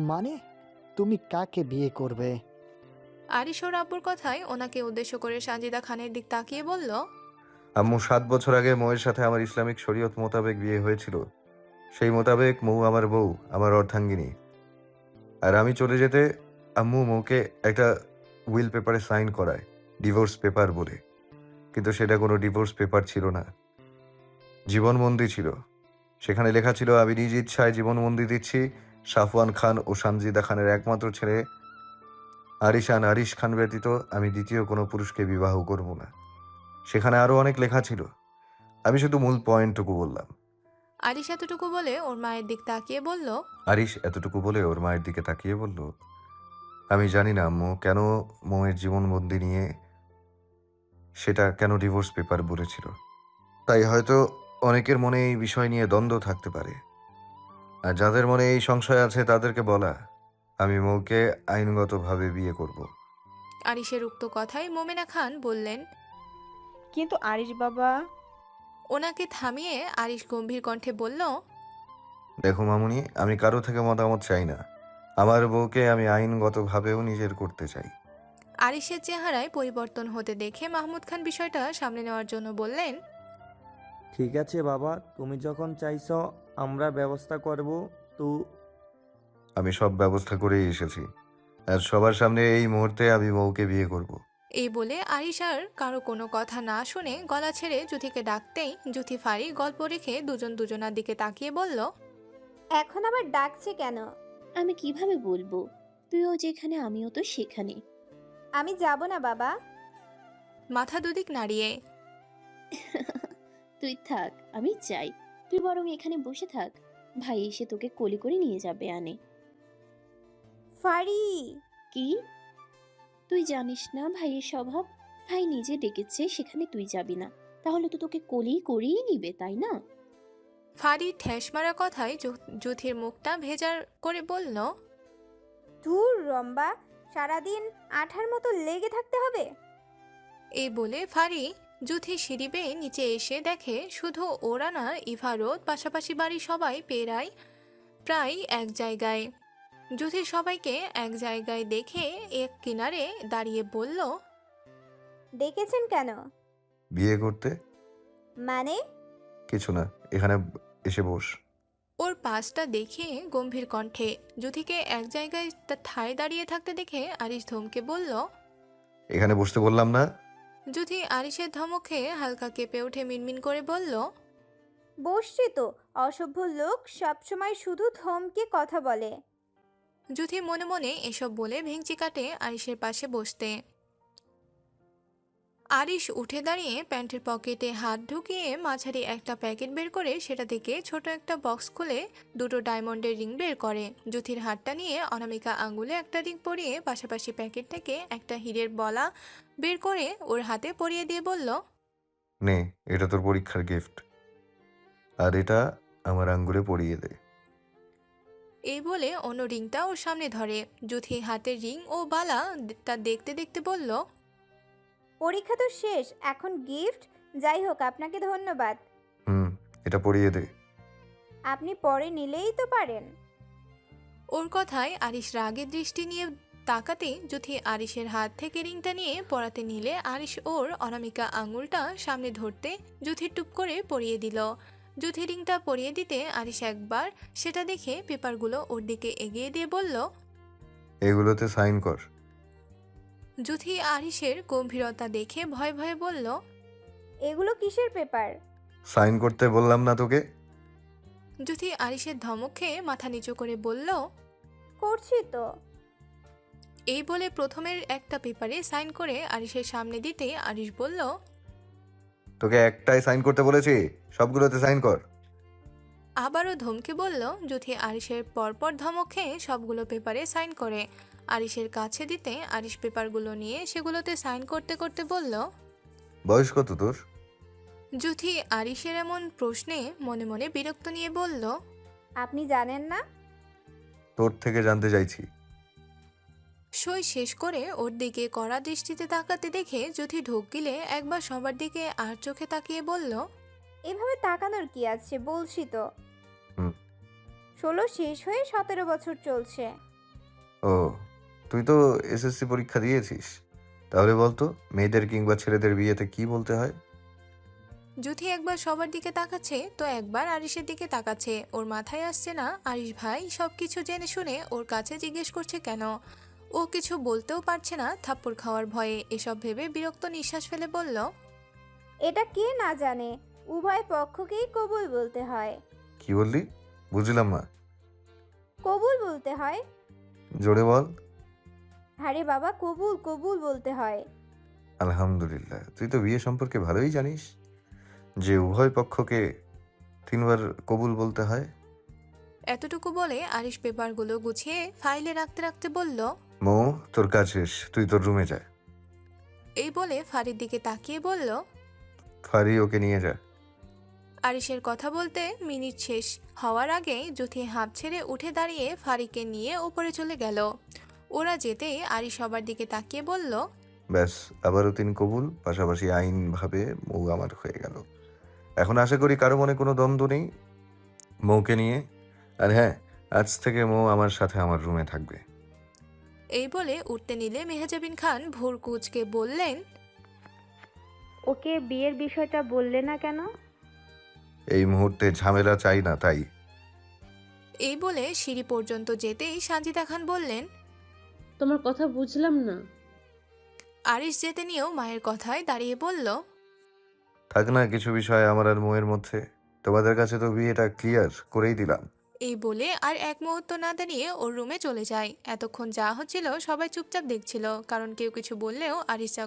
মানে তুমি কাকে বিয়ে করবে? আরিশ ওর আব্বুর কথায় ওনাকে উদ্দেশ্য করে সানজিদা খানের দিক তাকিয়ে বলল, আম্মু 7 বছর আগে মৌয়ের সাথে আমার ইসলামিক শরীয়ত মোতাবেক বিয়ে হয়েছিল। সেই মোতাবেক মৌ আমার বউ, আমার অর্ধাঙ্গিনী। আর আমি চলে যেতে আম্মু মৌকে একটা উইল পেপারে সাইন করায়, ডিভোর্স পেপার বলে। কিন্তু সেটা কোনো ডিভোর্স পেপার ছিল না, জীবনবন্দি ছিল। সেখানে লেখা ছিল আমি নিজ ইচ্ছায় জীবনবন্দি দিচ্ছি সাফওয়ান খান ও সানজিদা খানের একমাত্র ছেলে আরিশান আরিশ খান ব্যতীত আমি দ্বিতীয় কোনো পুরুষকে বিবাহ করব না। সেখানে আরও অনেক লেখা ছিল, আমি শুধু মূল পয়েন্টটুকু বললাম। আরিশ এতটুকু বলে ওর মায়ের দিক তাকিয়ে বলল, আরিশ এতটুকু বলে ওর মায়ের দিকে তাকিয়ে বলল, আমি জানি না আম্মু কেন মৌয়ের জীবনবন্দি নিয়ে সেটা কেন ডিভোর্স পেপার বলেছিল। তাই হয়তো অনেকের মনে এই বিষয় নিয়ে দ্বন্দ্ব থাকতে পারে। আর যাদের মনে এই সংশয় আছে তাদেরকে বলা, আমি মৌকে আইনগতভাবে বিয়ে করব। আরিশের উক্ত কথায় মোমেনা খান বললেন। কিন্তু আরিশ বাবা। ওনাকে থামিয়ে আরিশ গম্ভীর কণ্ঠে বলল, দেখো মামুনি, আমি কারো থেকে মতামত চাই না। আমার বউকে আমি আইনগতভাবেও নিজের করতে চাই। আরিশের চেহারায় পরিবর্তন হতে দেখে মাহমুদ খান বিষয়টা সামলে নেওয়ার জন্য বললেন, ঠিক আছে বাবা, তুমি যখন চাইছো আমরা ব্যবস্থা করব। তো আমি সব ব্যবস্থা করেই এসেছি, আর সবার সামনে এই মুহূর্তে আমি মৌকে বিয়ে করব। এই বলে আরিশ আর কারো কোনো কথা না শুনে গলা ছেড়ে জুথিকে ডাকতেই জুথি ফাড়ি গল্প রেখে দুজন দুজনার দিকে তাকিয়ে বলল, এখন আবার ডাকছে কেন? আমি কিভাবে বলবো? তুইও যেখানে আমিও তো সেখানে। আমি যাব না বাবা। মাথা দুদিক নাড়িয়ে। তুই থাক, আমি চাই। তুই বরং এখানে বসে থাক, ভাই এসে তোকে কোলে করে নিয়ে যাবে আনে। ফারি। কি? তুই জানিস না ভাইয়ের স্বভাব? ভাই নিজে ডেকেছে, সেখানে তুই যাবি না, তাহলে তো তোকে কোলেই করেই নিবে, তাই না? ফাড়ি ঠেস মারা কথায় জুথির মুখটা ভেজার করে বলল, ধুর রম্বা, সারাদিন আঠার মতো লেগে থাকতে হবে? এই বলে ফাড়ি জুথি সিঁড়ি বেয়ে নিচে এসে দেখে শুধু ওরা না, ইভারত পাশাপাশি বাড়ি সবাই প্রায় এক জায়গায়। জুথি সবাইকে এক জায়গায় দেখে এক কিনারে দাঁড়িয়ে বলল, ডেকেছেন কেন? বিয়ে করতে? মানে? কিছু না, এখানে এসে বস। ওর পাশটা দেখে গম্ভীর কণ্ঠে জুথিকে এক জায়গায় তার ঠায় দাঁড়িয়ে থাকতে দেখে আরিশ ধমকে বলল। এখানে বসতে বললাম না? জুথি আরিশের ধমকে হালকা কেঁপে উঠে মিনমিন করে বলল, বসছি তো। অসভ্য লোক সবসময় শুধু ধমকে কথা বলে। জুথি মনে মনে এসব বলে ভেঙচি কাটে আরিশের পাশে বসতে। আরিশ উঠে দাঁড়িয়ে প্যান্টের পকেটে হাত ঢুকিয়ে মাঝারি একটা প্যাকেট বের করে সেটা থেকে ছোট একটা বক্স খুলে দুটো ডায়মন্ডের রিং বের করে জুথির হাতটা নিয়ে অনামিকা আঙুলে একটা রিং পরিয়ে পাশাপাশি প্যাকেট থেকে একটা হীরের বলা বের করে ওর হাতে পরিয়ে দিয়ে বলল, নে, এটা তোর পরীক্ষার গিফট, আর এটা আমার আঙ্গুলে পরিয়ে দে। এই বলে অন্য রিংটা ওর সামনে ধরে। জুথি হাতের রিং ও বালা তা দেখতে দেখতে বলল, পরীক্ষা তো শেষ, এখন গিফট? যাই হোক, আপনাকে ধন্যবাদ। এটা পরিয়ে দে। আপনি পরে নিলেই তো পারেন। ওর কথায় আরিশ রাগের দৃষ্টি নিয়ে তাকাতে জুথি আরিশের হাত থেকে রিংটা নিয়ে পরাতে নিলে আরিশ ওর অনামিকা আঙুলটা সামনে ধরতে জুথি টুপ করে পরিয়ে দিল। জুথি রিংটা পরিয়ে দিতে আরিশ একবার সেটা দেখে পেপারগুলো ওর দিকে এগিয়ে দিয়ে বলল। এগুলোতে সাইন কর। জুথি আরিশের গম্ভীরতা দেখে ভয়ে ভয়ে বলল, এগুলো কিসের পেপার? সাইন করতে বললাম না তোকে? জুথি আরিশের ধমক খেয়ে মাথা নিচু করে বলল, করছি তো। এই বলে প্রথমের একটা পেপারে সাইন করে আরিশের সামনে দিতে আরিশ বলল, তোকে একটাই সাইন করতে বলেছি, সবগুলোতে সাইন কর। আবারও ধমকে বলল। জুথি আরিশের পরপর ধমক খেয়ে সবগুলো পেপারে সাইন করে আরিশের কাছে দিতে আরিশ পেপারগুলো নিয়ে সেগুলোতে সাইন করতে করতে বলল। বয়স কত তোর? জুথি আরিশের এমন প্রশ্নে মনে মনে বিরক্ত নিয়ে বলল, আপনি জানেন না? তোর থেকে জানতে চাইছি। সই শেষ করে ওর দিকে কড়া দৃষ্টিতে তাকাতে দেখে জুথি ঢোক গিলে একবার সবার দিকে আর চোখে তাকিয়ে বলল, এভাবে তাকানোর কি আছে, বলছি তো। হুম 16 শেষ হয়ে 17 বছর চলছে। ও, তুই তো এসএসসি পরীক্ষা দিয়েছিস। তাহলে বলতো মেয়েদের কিংবা ছেলেদের বিয়েতে কি বলতে হয়? যুথি একবার সবার দিকে তাকাচ্ছে তো একবার আরিশের দিকে তাকাচ্ছে। ওর মাথায় আসছে না আরিশ ভাই সবকিছু জেনে শুনে ওর কাছে জিজ্ঞেস করছে কেন। ও কিছু বলতেও পারছে না থাপ্পড় খাওয়ার ভয়ে। এসব ভেবে বিরক্ত নিঃশ্বাস ফেলে বলল, এটা কে না জানে, উভয় পক্ষকেই কবুল বলতে হয়। কি বললি? বুঝলাম না। কবুল বলতে হয়। জোরে বল। আরে বাবা, কবুল কবুল বলতে হয়। আলহামদুলিল্লাহ, তুই তো বিয়ে সম্পর্কে ভালোই জানিস যে উভয় পক্ষকে 3বার কবুল বলতে হয়। এতটুকু বলে আরিশ পেপারগুলো গুছিয়ে ফাইলে রাখতে রাখতে বলল, মৌ, তোর কাজ শেষ, তুই তোর রুমে যা। এই বলে ফারির দিকে তাকিয়ে বলল। ফারি, ওকে নিয়ে যা। আরিশের কথা বলতে মিনিট শেষ হওয়ার আগেই যুথি হাঁপ ছেড়ে উঠে দাঁড়িয়ে ফারিকে নিয়ে উপরে চলে গেল। ওরা যেতেই আরিশ সবার দিকে তাকিয়ে বলল, ব্যাস, আবারও 3 কবুল, পাশাপাশি আইনভাবে মৌ আমার হয়ে গেল। এখন আশা করি কারো মনে কোনো দ্বন্দ্ব নেই মৌকে নিয়ে। আর হ্যাঁ, আজ থেকে মৌ আমার সাথে আমার রুমে থাকবে। এই বলে উঠতে নিলে মেহজাবিন খান ভোর কুচকে বললেন, ওকে বিয়ের বিষয়টা বললে না কেন? এই মুহূর্তে ঝামেলা চাই না, তাই। এই বলে সিঁড়ি পর্যন্ত যেতেই সানজিদা খান বললেন, তোমার কথা বুঝলাম না। আরিশ যেতে নিয়েও মায়ের কথায় দাঁড়িয়ে বলল, থাক না কিছু বিষয় আমার আর মৌয়ের মধ্যে। তোমাদের কাছে তো বিয়েটা ক্লিয়ার করেই দিলাম। এই বলে আর এক মুহূর্ত না দাঁড়িয়ে ওর রুমে চলে যায়। এতক্ষণ যা হচ্ছিল সবাই চুপচাপ দেখছিল, কারণ কেউ কিছু বললেও আরিশ যা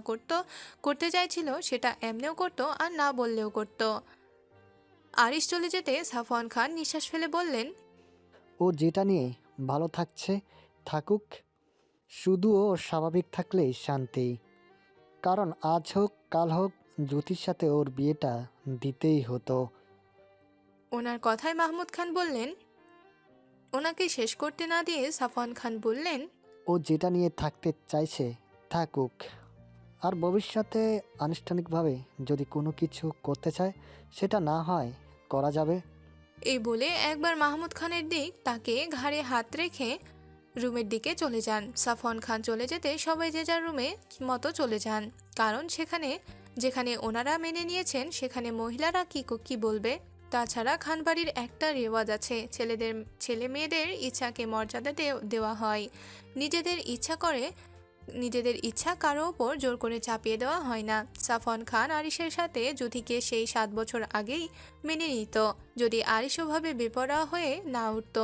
করতে চাইছিল সেটা এমনিও করতো আর না বললেও করতো। আরিশ চলে যেতে সাফওয়ান খান নিঃশ্বাস ফেলে বললেন, ও যেটা নিয়ে ভালো থাকছে থাকুক, শুধু ও স্বাভাবিক থাকলেই শান্তি। কারণ আজ হোক কাল হোক জ্যোতির সাথে ওর বিয়েটা দিতেই হতো। ওনার কথায় মাহমুদ খান বললেন। ওনাকে শেষ করতে না দিয়ে সাফওয়ান খান বললেন, ও যেটা নিয়ে থাকতে চাইছে থাকুক, আর ভবিষ্যতে আনুষ্ঠানিকভাবে যদি কোনো কিছু করতে চায় সেটা না হয় করা যাবে। এই বলে একবার মাহমুদ খানের দিক তাকে ঘাড়ে হাত রেখে রুমের দিকে চলে যান। সাফওয়ান খান চলে যেতে সবাই যে যার রুমে মতো চলে যান, কারণ যেখানে ওনারা মেনে নিয়েছেন সেখানে মহিলারা কি বলবে। তাছাড়া খানবাড়ির একটা রেওয়াজ আছে, ছেলে মেয়েদের ইচ্ছাকে মর্যাদা দেওয়া হয়। নিজেদের ইচ্ছা কারো ওপর জোর করে চাপিয়ে দেওয়া হয় না। সাফওয়ান খান আরিশের সাথে যুথিকে সেই 7 বছর আগেই মেনে নিত যদি আরিশ ওভাবে বেপরোয়া হয়ে না উঠত।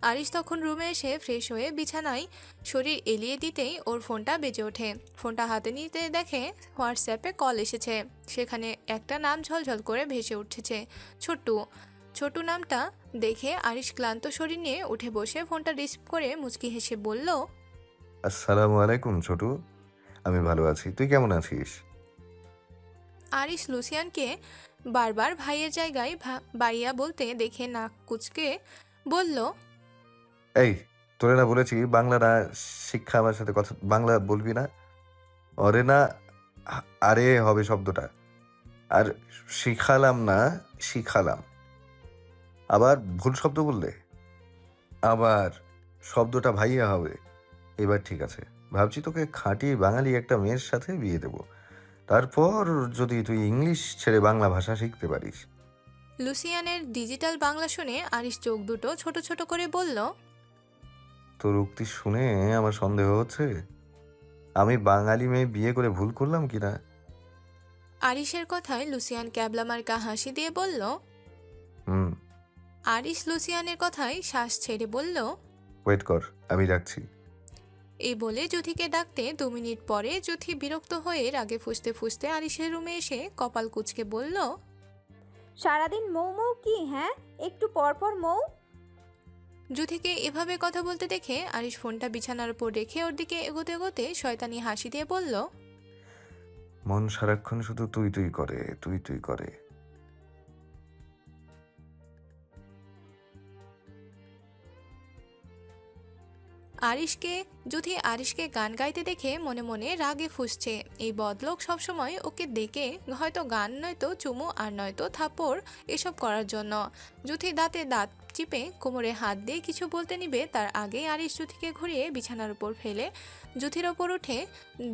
আরিশ তখন রুমে এসে ফ্রেশ হয়ে বিছানায় শরীর এলিয়ে দিতেই ওর ফোনটা বেজে ওঠে। ফোনটা হাতে নিতে দেখে হোয়াটসঅ্যাপে কল এসেছে। সেখানে একটা নাম ঝলঝল করে ভেসে উঠেছে, ছোটু নামটা দেখে আরিশ ক্লান্ত শরীর নিয়ে উঠে বসে ফোনটা রিসিভ করে মুচকি হেসে বলল, আসসালামু আলাইকুম ছোটু। আমি ভালো আছি, তুই কেমন আছিস? আরিশ লুসিয়ানকে বারবার ভাইয়ের জায়গায় বাড়িয়া বলতে দেখে নাক কুচকে বলল, এই, তোরে না বলেছি বাংলা না শিক্ষা আমার সাথে কথা বাংলা বলবি না। অরে না, আরে হবে শব্দটা। আর শিখালাম না, শিখালাম। আবার ভুল শব্দ বললে আবার শব্দটা ভাইয়া হবে। এবার ঠিক আছে, ভাবছি তোকে খাঁটি বাঙালি একটা মেয়ের সাথে বিয়ে দেব, তারপর যদি তুই ইংলিশ ছেড়ে বাংলা ভাষা শিখতে পারিস। লুসিয়ানের ডিজিটাল বাংলা শুনে আরিশ চোখ দুটো ছোট ছোট করে বলল, তোর উক্তি শুনে আমার সন্দেহ হচ্ছে আমি বাঙালি মেয়ে বিয়ে করে ভুল করলাম কিনা। আরিশের কথায় লুসিয়ান ক্যাবলা মার্কা হাসি দিয়ে বলল। হুম, আরিশ লুসিয়ানের কথায় শ্বাস ছেড়ে বলল, ওয়েট কর, আমি রাখছি। এই বলে যুথিকে ডাকতে 2 মিনিট পরে যুথি বিরক্ত হয়ে রাগে ফুঁসতে ফুঁসতে আরিশের রুমে এসে কপাল কুঁচকে বলল, সারাদিন মৌ মৌ কি, হ্যাঁ? একটু পরপর মৌ। যুথিকে এভাবে কথা বলতে দেখে আরিশ ফোনটা বিছানার উপর রেখে ওর দিকে এগোতে এগোতে শয়তানি হাসি দিয়ে বলল, মন সারাক্ষণ শুধু তুই তুই করে, তুই তুই করে। যুথি আরিশকে গান গাইতে দেখে মনে মনে রাগে ফুঁসছে। এই বদলোক সবসময় ওকে ডেকে হয়তো গান নয়তো চুমু আর নয়তো থাপ্পড় এসব করার জন্য। যুথি দাঁতে দাঁত চিপে কোমরে হাত দিয়ে কিছু বলতে নিবে তার আগেই আরিশ জুথিকে ঘুরিয়ে বিছানার উপর ফেলে জুথির ওপর উঠে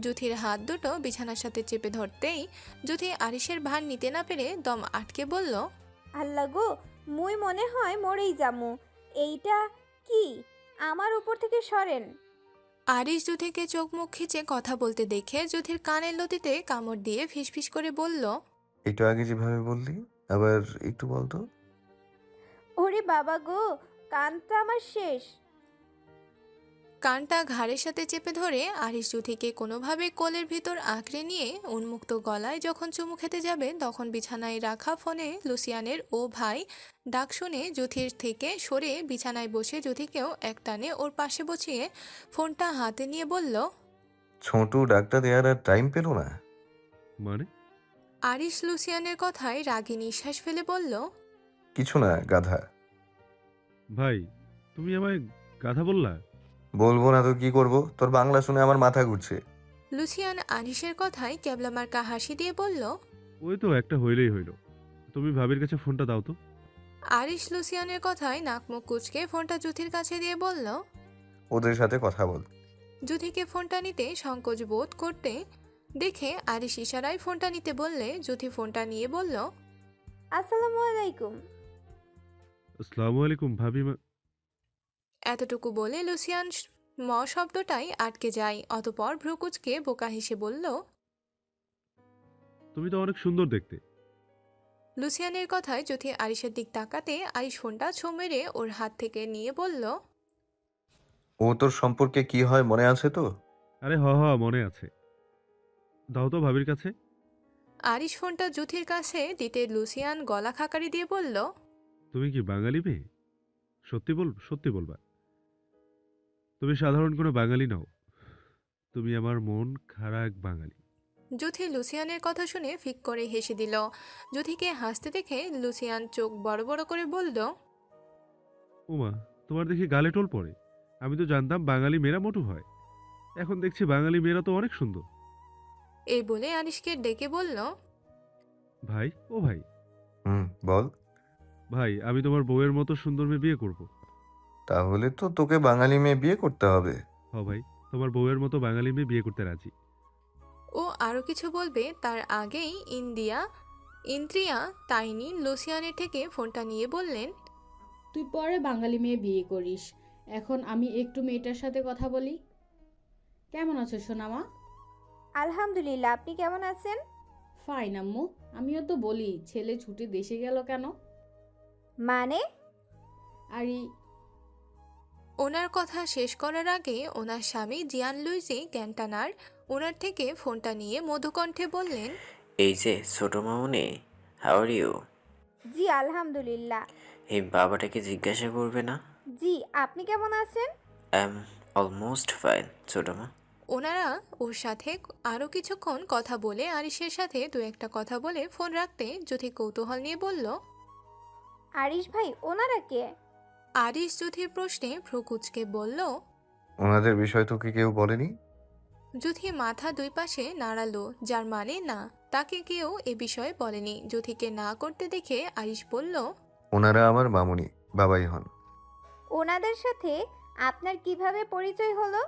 জুথির হাত দুটো বিছানার সাথে চেপে ধরতেই জুথি আরিশের ভার নিতে না পেরে দম আটকে বলল, আল্লাহ গো, মুই মনে হয় মরেই যামু। এইটা কি? আমার উপর থেকে সরেন। আরিশ জুথিকে চোখ মুখ খিচে কথা বলতে দেখে জুথির কানের লতিতে কামড় দিয়ে ফিসফিস করে বলল, একটু আগে যেভাবে বললি আবার একটু বলতো। ওরে বাবা গো, কানটা আমার শেষ। কানটা ঘাড়ের সাথে চেপে ধরে আরিশ জুথিকে কোনোভাবে কোলের ভিতর আঁকড়ে নিয়ে উন্মুক্ত গলায় যখন চুমু খেতে যাবে তখন বিছানায় রাখা ফোনে লুসিয়ানের ও ভাই ডাক শুনে জুথির থেকে সরে বিছানায় বসে জুথিকেও একটানে ওর পাশে বসিয়ে ফোনটা হাতে নিয়ে বলল, ছোটু ডাকটা দেওয়ার আর টাইম পেল না। মানে? আরিশ লুসিয়ানের কথায় রাগী নিঃশ্বাস ফেলে বলল, কিছু না, গাধা। ভাই, তুমি আমায় গাধা বললা? বলবো না তো কি করব? তোর বাংলা শুনে আমার মাথা ঘুরছে। লুসিয়ান আরিশের কথায় ক্যাবলামার্কা হাসি দিয়ে বলল। ওই তো একটা হইলেই হইল। তুমি ভাবির কাছে ফোনটা দাও তো। আরিশ লুসিয়ানের কথায় নাক মুখ কুচকে ফোনটা জুথির কাছে দিয়ে বলল। ওদের সাথে কথা বল। জুথিকে ফোনটা নিতে সংকোচ বোধ করতে দেখে আরিশ ইশারায় ফোনটা নিতে বললে জুথি ফোনটা নিয়ে বলল, আসসালামু আলাইকুম। আসসালামু আলাইকুম ভাবি। এতটুকু বলে লুসিয়ান ম শব্দটাই আটকে যায়। অতপর ভ্রুকুচকে বোকা হেসে বলল। তুমি তো অনেক সুন্দর দেখতে। লুসিয়ানের কথায় জুথি আরিশের দিক তাকাতে আরিশ ফোনটা ছো মেরে ওর হাত থেকে নিয়ে বলল, ও তোর সম্পর্কে কি হয় মনে আছে তো? আরে হ হ, মনে আছে। দাও তো ভাবির কাছে। আরিশ ফোনটা জুথির কাছে দিতে লুসিয়ান গলা খাকারি দিয়ে বলল, তুমি কি বাঙালি মেয়ে? সত্যি বলবা। তুমি সাধারণ কোনো বাঙালি নও। তুমি আমার মন খাড়া এক বাঙালি। জুথি লুসিয়ানের কথা শুনে ফিক করে হেসে দিল। জুথিকে হাসতে দেখে লুসিয়ান চোখ বড় বড় করে বলল, ওমা, তোমার দেখি গালে টোল পড়ে। আমি তো জানতাম বাঙালি মেয়েরা মোটু হয়। এখন দেখছি বাঙালি মেয়েরা তো অনেক সুন্দর। এই বলে আরিশকে ডেকে বলল, ভাই, ও ভাই। বল। ভাই, আমি তোমার বউয়ের মতো সুন্দর মেয়ে বিয়ে করব। তাহলে তো তোকে বাঙালি মেয়ে বিয়ে করতে হবে। হ ভাই, তোমার বউয়ের মতো বাঙালি মেয়ে বিয়ে করতে রাজি। ও আরও কিছু বলবে তার আগেই ইন্দ্রিয়া তাইনি লুসিয়ানের থেকে ফোনটা নিয়ে বললেন, তুই পরে বাঙালি মেয়ে বিয়ে করিস। এখন আমি একটু মেয়েটার সাথে কথা বলি। কেমন আছো সোনামা? আলহামদুলিল্লাহ, আপনি কেমন আছেন? ফাইন আম্মু। আমিও তো বলি, ছেলে ছুটি দেশে গেল কেন? মানে? আরে ওনার কথা শেষ করার আগে ওনার স্বামী জিয়ান লুইজি ক্যান্টানার ওনার থেকে ফোনটা নিয়ে মধুকণ্ঠে বললেন, এই যে ছোট মামুনি, হাউ আর ইউ? জি আলহামদুলিল্লাহ। এই বাবাটাকে জিজ্ঞাসা করবে না? জি, আপনি কেমন আছেন? আই এম অলমোস্ট ফাইন ছোট মা। ওনারা ওর সাথে আরও কিছুক্ষণ কথা বলে আরিশের সাথে দু একটা কথা বলে ফোন রাখতে জ্যোতি কৌতূহল নিয়ে বলল, আরিশ ভাই, ওনারা কে? আরিশ জ্যোতির প্রশ্নে ভ্রু কুঁচকে বলল। ওনাদের বিষয় তোকে কেউ বলেনি? জ্যোতি মাথা দুই পাশে নাড়ালো, যার মানে না, তাকে কেউ এ বিষয়ে বলেনি। জ্যোতিকে না করতে দেখে আরিশ বলল, ওনারা আমার মামুনি, বাবাই হন। ওনাদের সাথে আপনার কিভাবে পরিচয় হলো?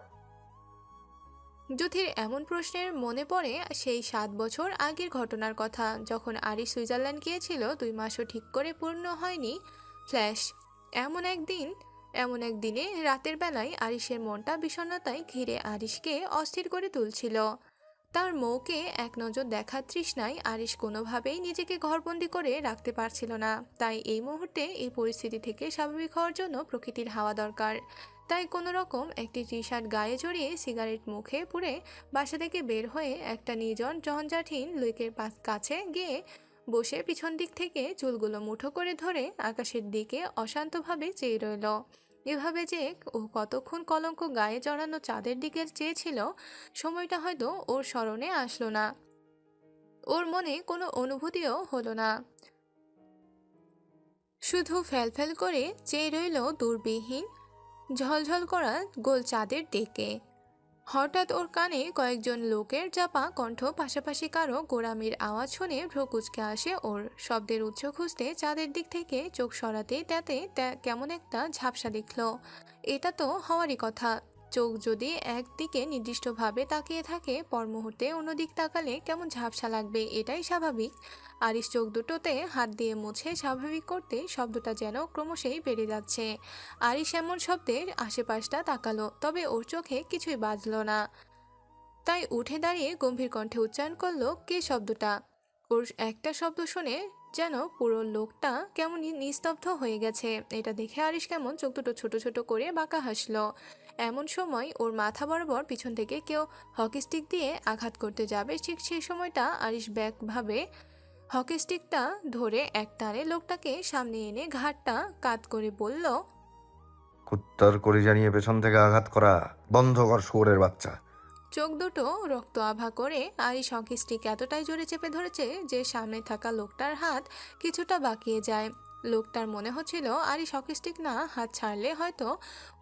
জ্যোতির এমন প্রশ্নের মনে পড়ে সেই 7 বছর আগের ঘটনার কথা, যখন আরিশ সুইজারল্যান্ড গিয়েছিল। 2 মাসও ঠিক করে পূর্ণ হয়নি। ফ্ল্যাশ। এমন একদিনে রাতের বেলায় আরিশের মনটা বিষণ্ণতায় ঘিরে আরিশকে অস্থির করে তুলছিল। তার মৌকে এক নজর দেখার তৃষ্ণায় আরিশ কোনোভাবেই নিজেকে ঘরবন্দি করে রাখতে পারছিল না। তাই এই মুহূর্তে এই পরিস্থিতি থেকে স্বাভাবিক হওয়ার জন্য প্রকৃতির হাওয়া দরকার। তাই কোনো রকম একটি টি শার্ট গায়ে জড়িয়ে সিগারেট মুখে পুরে বাসা থেকে বের হয়ে একটা নির্জন জঞ্জাটহীন লেকের কাছে গিয়ে বসে পিছন দিক থেকে চুলগুলো মুঠো করে ধরে আকাশের দিকে অশান্তভাবে চেয়ে রইল। এভাবে যে ও কতক্ষণ কলঙ্ক গায়ে জড়ানো চাঁদের দিকে চেয়েছিল, সময়টা হয়তো ওর স্মরণে আসলো না। ওর মনে কোনো অনুভূতিও হলো না। শুধু ফ্যালফ্যাল করে চেয়ে রইল দূরবিহীন ঝলঝল করা গোল চাঁদের দিকে। হঠাৎ ওর কানে কয়েকজন লোকের চাপা কণ্ঠ, পাশাপাশি কারো গোড়ামির আওয়াজ শুনে ভ্রু কুঁচকে আসে ওর। শব্দের উৎস খুঁজতে চাঁদের দিক থেকে চোখ সরাতেই তাতে কেমন একটা ঝাপসা দেখল। এটা তো হওয়ারই কথা। চোখ যদি একদিকে নির্দিষ্টভাবে তাকিয়ে থাকে, পর মুহূর্তে অন্যদিক তাকালে কেমন ঝাপসা লাগবে, এটাই স্বাভাবিক। আরিশ চোখ দুটোতে হাত দিয়ে মুছে স্বাভাবিক করতে শব্দটা যেন ক্রমশই বেড়ে যাচ্ছে। আরিশ এমন শব্দের আশেপাশটা তাকালো, তবে ওর চোখে কিছুই বাজলো না। তাই উঠে দাঁড়িয়ে গম্ভীর কণ্ঠে উচ্চারণ করলো কে শব্দটা। ওর একটা শব্দ শুনে যেন পুরো লোকটা কেমন নিস্তব্ধ হয়ে গেছে। এটা দেখে আরিশ কেমন চোখ দুটো ছোট ছোট করে বাঁকা হাসলো। এমন সময় ওর মাথা বরাবর পিছন থেকে কেউ হকি স্টিক দিয়ে আঘাত করতে যাবে, ঠিক সেই সময়টা আরিশ ব্যাকভাবে হকি স্টিকটা ধরে এক টানে লোকটাকে সামনে এনে ঘাটটা কাত করে বলল, কুত্তার করি জানিয়ে পেছন থেকে আঘাত করা বন্ধ কর, শুয়োরের বাচ্চা। চোখ দুটো রক্ত আভা করে আরিশ হকি স্টিক এতটাই জোরে চেপে ধরেছে যে সামনে থাকা লোকটার হাত কিছুটা বাঁকিয়ে যায়। লোকটার মনে হচ্ছিল আরিশ হকি স্টিক না হাত ছাড়লে হয়তো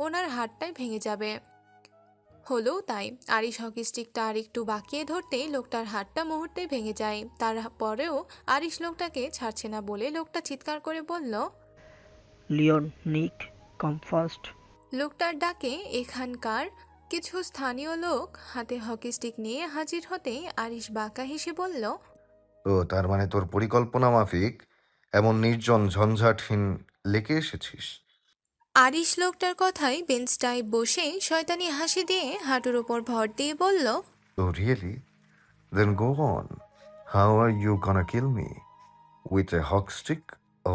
ওনার হাতটাই ভেঙে যাবে। হলেও তাই। আরিশ হকি স্টিকটা আর একটু বাঁকিয়ে ধরতেই লোকটার হাতটা মুহূর্তে ভেঙে যায়। তারপরেও আরিশ লোকটাকে ছাড়ছে না বলে লোকটা চিৎকার করে বলল, লিওন, নিক, কাম ফাস্ট। লোকটার ডাকে এখানকার কিছু স্থানীয় লোক হাতে হকি স্টিক নিয়ে হাজির হতেই আরিশ বাঁকা হেসে বলল, ও তার মানে তোর পরিকল্পনা মাফিক এমন নির্জন ঝঞ্ঝাটহীন লেকে এসেছিস। আরিশ লোকটার কথায় বেঞ্চটায় বসে শয়তানি হাসি দিয়ে হাঁটুর ওপর ভর দিয়ে বলল, oh really? Then go on. How are you gonna kill me? With a hockey stick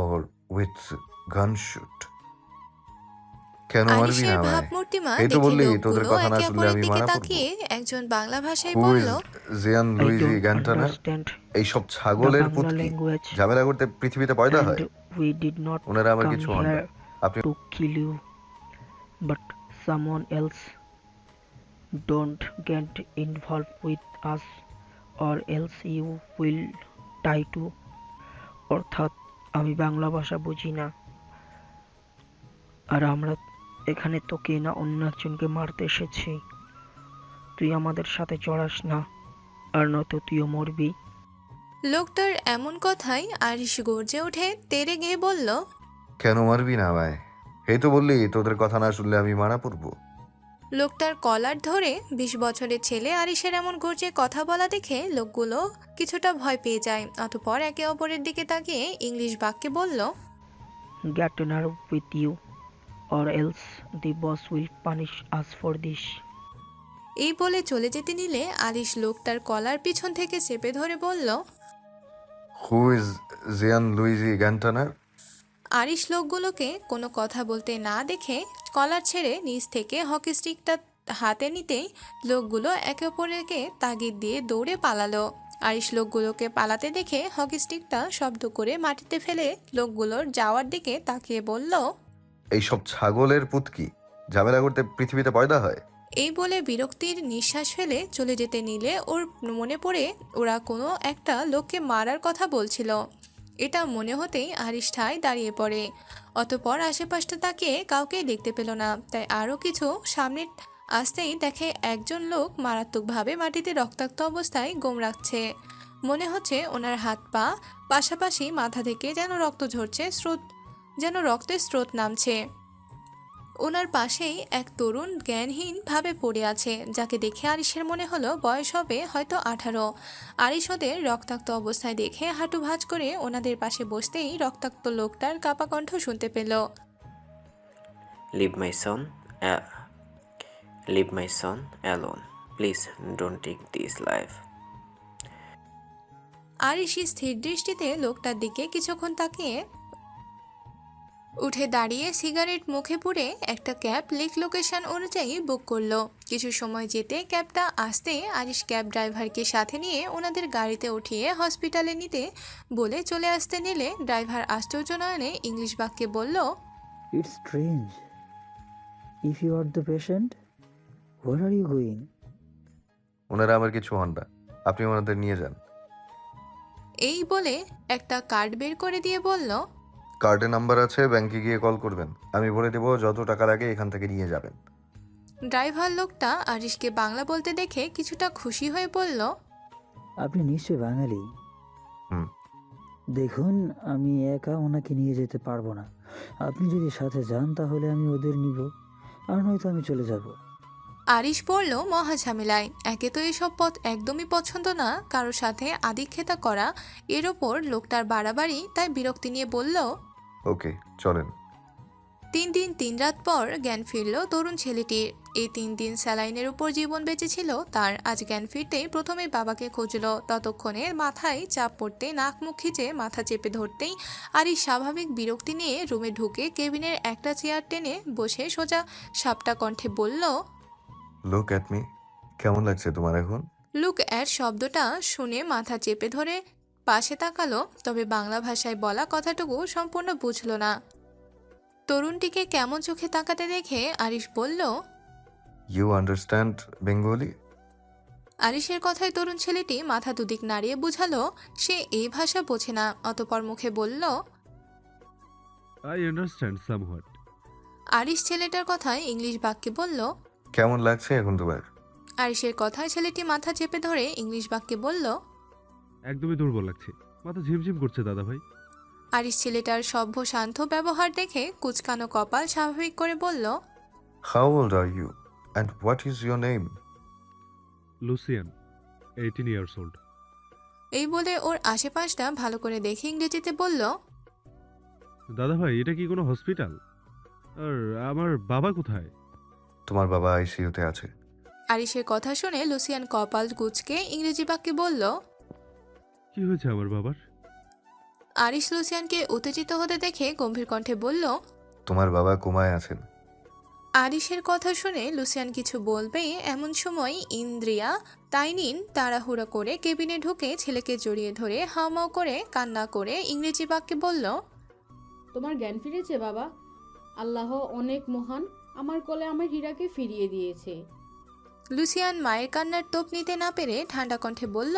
or with gun shoot? কেন মারবি আরিশের না আমায়? ভাবমূর্তিমা এই তো দেখে বললি তোদের লোকগুলো কথা না একে শুনলে অপরের আমি দিকে মারা পড়বো। তাকিয়ে একজন বাংলা ভাষায় হু বলল, ইজ জিয়ান I লুইজি don't গ্যান্টানার? understand এইসব the ছাগলের পুত Bangla কি language, ঝামেলা করতে পৃথিবীতে পয়দা হয়? and we did not ওনারা আমার come কিছু হন না। here আপনি to kill you, but someone else. Don't get involved with us, or else you will die too. অর্থাৎ আমি বাংলা ভাষা বুঝি না, আর আমরা এখানে তোকে না অন্য একজনকে মারতে এসেছি। তুই আমাদের সাথে চড়াস না, আর নয়তো তুইও মরবি। লোকটার এমন কথায় আরিশ গর্জে উঠে তেড়ে গিয়ে বলল, কেন মারবি না আমায়? এই তো বললি তোদের কথা না শুনলে আমি মারা পড়বো। লোকটার কলার ধরে 20 বছরের ছেলে আরিশের এমন গর্জে কথা বলা দেখে লোকগুলো কিছুটা ভয় পেয়ে যায়। অতঃপর একে অপরের দিকে তাকিয়ে ইংলিশ বাক্যে বলল, Get to nerve with you, or else the boss will punish us for this. এই বলে চলে যেতে নিলে আরিশ লোকটার কলার পিছন থেকে চেপে ধরে বলল, হু ইজ জিয়ান লুইজি গ্যান্টানার? আরিশ লোকগুলোকে কোনো কথা বলতে না দেখে কলার ছেড়ে নিচ থেকে হকি স্টিকটা হাতে নিতেই লোকগুলো একে অপরকে তাগিদ দিয়ে দৌড়ে পালালো। আরিশ লোকগুলোকে পালাতে দেখে হকি স্টিকটা শব্দ করে মাটিতে ফেলে লোকগুলোর যাওয়ার দিকে তাকিয়ে বলল, এইসব ছাগলের পুত কি ঝামেলা করতে পৃথিবীতে পয়দা হয়? এই বলে বিরক্তির নিঃশ্বাস ফেলে চলে যেতে নিলে ওর মনে পড়ে ওরা কোনো একটা লোককে মারার কথা বলছিল। এটা মনে হতেই আরিশ ঠায় দাঁড়িয়ে পড়ে। অতঃপর আশেপাশটা তাকিয়ে কাউকে দেখতে পেল না। তাই আরও কিছু সামনে আসতেই দেখে একজন লোক মারাত্মকভাবে মাটিতে রক্তাক্ত অবস্থায় গোম রাখছে। মনে হচ্ছে ওনার হাত পা পাশাপাশি মাথা থেকে যেন রক্ত ঝরছে, রক্তের স্রোত নামছে। ওনার পাশেই এক তরুণ জ্ঞানহীনভাবে পড়ে আছে, যাকে দেখে আরিশের মনে হলো বয়স হবে হয়তো 18। আরিশ ওদের রক্তাক্ত অবস্থায় দেখে হাঁটু ভাঁজ করে ওনাদের পাশে বসতেই রক্তাক্ত লোকটার কাপা কণ্ঠ শুনতে পেল, leave my son alone, please don't take this life. Arish স্থির দৃষ্টিতে লোকটার দিকে কিছুক্ষণ তাকিয়ে উঠে দাঁড়িয়ে সিগারেট মুখে পুরে একটা ক্যাব লেক লোকেশন অনুযায়ী বুক করলো। কিছু সময় যেতে ক্যাবটা আসতে আরিশ ক্যাব ড্রাইভারকে সাথে নিয়ে ওনাদের গাড়িতে উঠিয়ে হসপিটালে নিতে বলে চলে আসতে নিলে ড্রাইভার আশ্চর্য নয়নে ইংলিশ বাক্যে বলল, It's strange. If you are the patient, where are you going? ওনারা আমার কিছু হন না, আপনি ওনাদের নিয়ে যান। এই বলে একটা কার্ড বের করে দিয়ে বলল, কার্ডে নাম্বার আছে, ব্যাংকে গিয়ে কল করবেন, আমি বলে দেবো যত টাকা লাগে এখান থেকে নিয়ে যাবেন। ড্রাইভার লোকটা আরিশকে বাংলা বলতে দেখে কিছুটা খুশি হয়ে বলল, আপনি নিশ্চয় বাঙালি। হুম। দেখুন, আমি একা ওনাকে নিয়ে যেতে পারবো না। আপনি যদি সাথে যান তাহলে আমি ওদের নিব, আর নয়তো আমি চলে যাব। আরিশ পড়ল মহা ঝামেলায়। একে তো এসব পথ একদমই পছন্দ না, কারোর সাথে আদিক্ষেতা করা, এর ওপর লোকটার বাড়াবাড়ি, তাই বিরক্তি নিয়ে বলল, ওকে, চলেন। 3 দিন 3 রাত পর জ্ঞান ফিরল তরুণ ছেলেটির। এই 3 দিন স্যালাইনের উপর জীবন বেঁচেছিল তার। আজ জ্ঞান ফিরতেই প্রথমে বাবাকে খুঁজল। ততক্ষণে মাথায় চাপ পড়তে নাক মুখ খিচে মাথা চেপে ধরতেই আরিশ স্বাভাবিক বিরক্তি নিয়ে রুমে ঢুকে কেবিনের একটা চেয়ার টেনে বসে সোজা সাপটা কণ্ঠে বলল, লুক অ্যাট মি। কেমন লাগছে তোমার এখন? লুক অ্যাট শব্দটা শুনে মাথা চেপে ধরে পাশে তাকালো, তবে বাংলা ভাষায় বলা কথাটুকু সম্পূর্ণ বুঝল না। তরুণটিকে কেমন চোখে তাকাতে দেখে আরিশ বলল, ইউ আন্ডারস্ট্যান্ড বেঙ্গলি? আরিশের কথায় তরুণ ছেলেটি মাথা দুদিক নাড়িয়ে বুঝালো সে এই ভাষা বোঝে না। অতপর মুখে বলল, আই আন্ডারস্ট্যান্ড সামহাট। আরিশ ছেলেটার কথায় ইংলিশ বাক্যে বলল। কেমন লাগছে এখন তোমার? আরিশের কথায় ছেলেটি মাথা চেপে ধরে ইংলিশ বাক্যে বলল, একদমই দুর্বল লাগছে, মাথা ঝিমঝিম করছে দাদা ভাই। আরিশ ছেলেটার সভ্য শান্ত ব্যবহার দেখে কুচকানো কপাল স্বাভাবিক করে বলল, how old are you and what is your name? Lucian, 18 years old. এই বলে ওর আশেপাশটা ভালো করে দেখে ইংরেজিতে বলল, দাদা ভাই, এটা কি কোনো হসপিটাল? আর আমার বাবা কোথায়? তোমার বাবা আইসিইউতে আছে। আরিশের কথা শুনে লুসিয়ান কপাল কুচকে ইংরেজি বাক্যে বলল। কি হয়েছে আমার বাবার? আরিশ লুসিয়ানকে উত্তেজিত হতে দেখে গম্ভীর কণ্ঠে বলল, তোমার বাবা কোমায় আছেন। আরিশের কথা শুনে লুসিয়ান কিছু বলবেই এমন সময় ইন্দ্রিয়া তাইনিন তাড়াহুড়ো করে কেবিনে ঢুকে ছেলেকে জড়িয়ে ধরে হাউমাউ করে কান্না করে ইংরেজি বাক্যে বলল, তোমার জ্ঞান ফিরেছে বাবা? আল্লাহ অনেক মহান, আমার কোলে আমার হীরাকে ফিরিয়ে দিয়েছে। লুসিয়ান মায়ের কান্নার তোপ নিতে না পেরে ঠান্ডা কণ্ঠে বলল,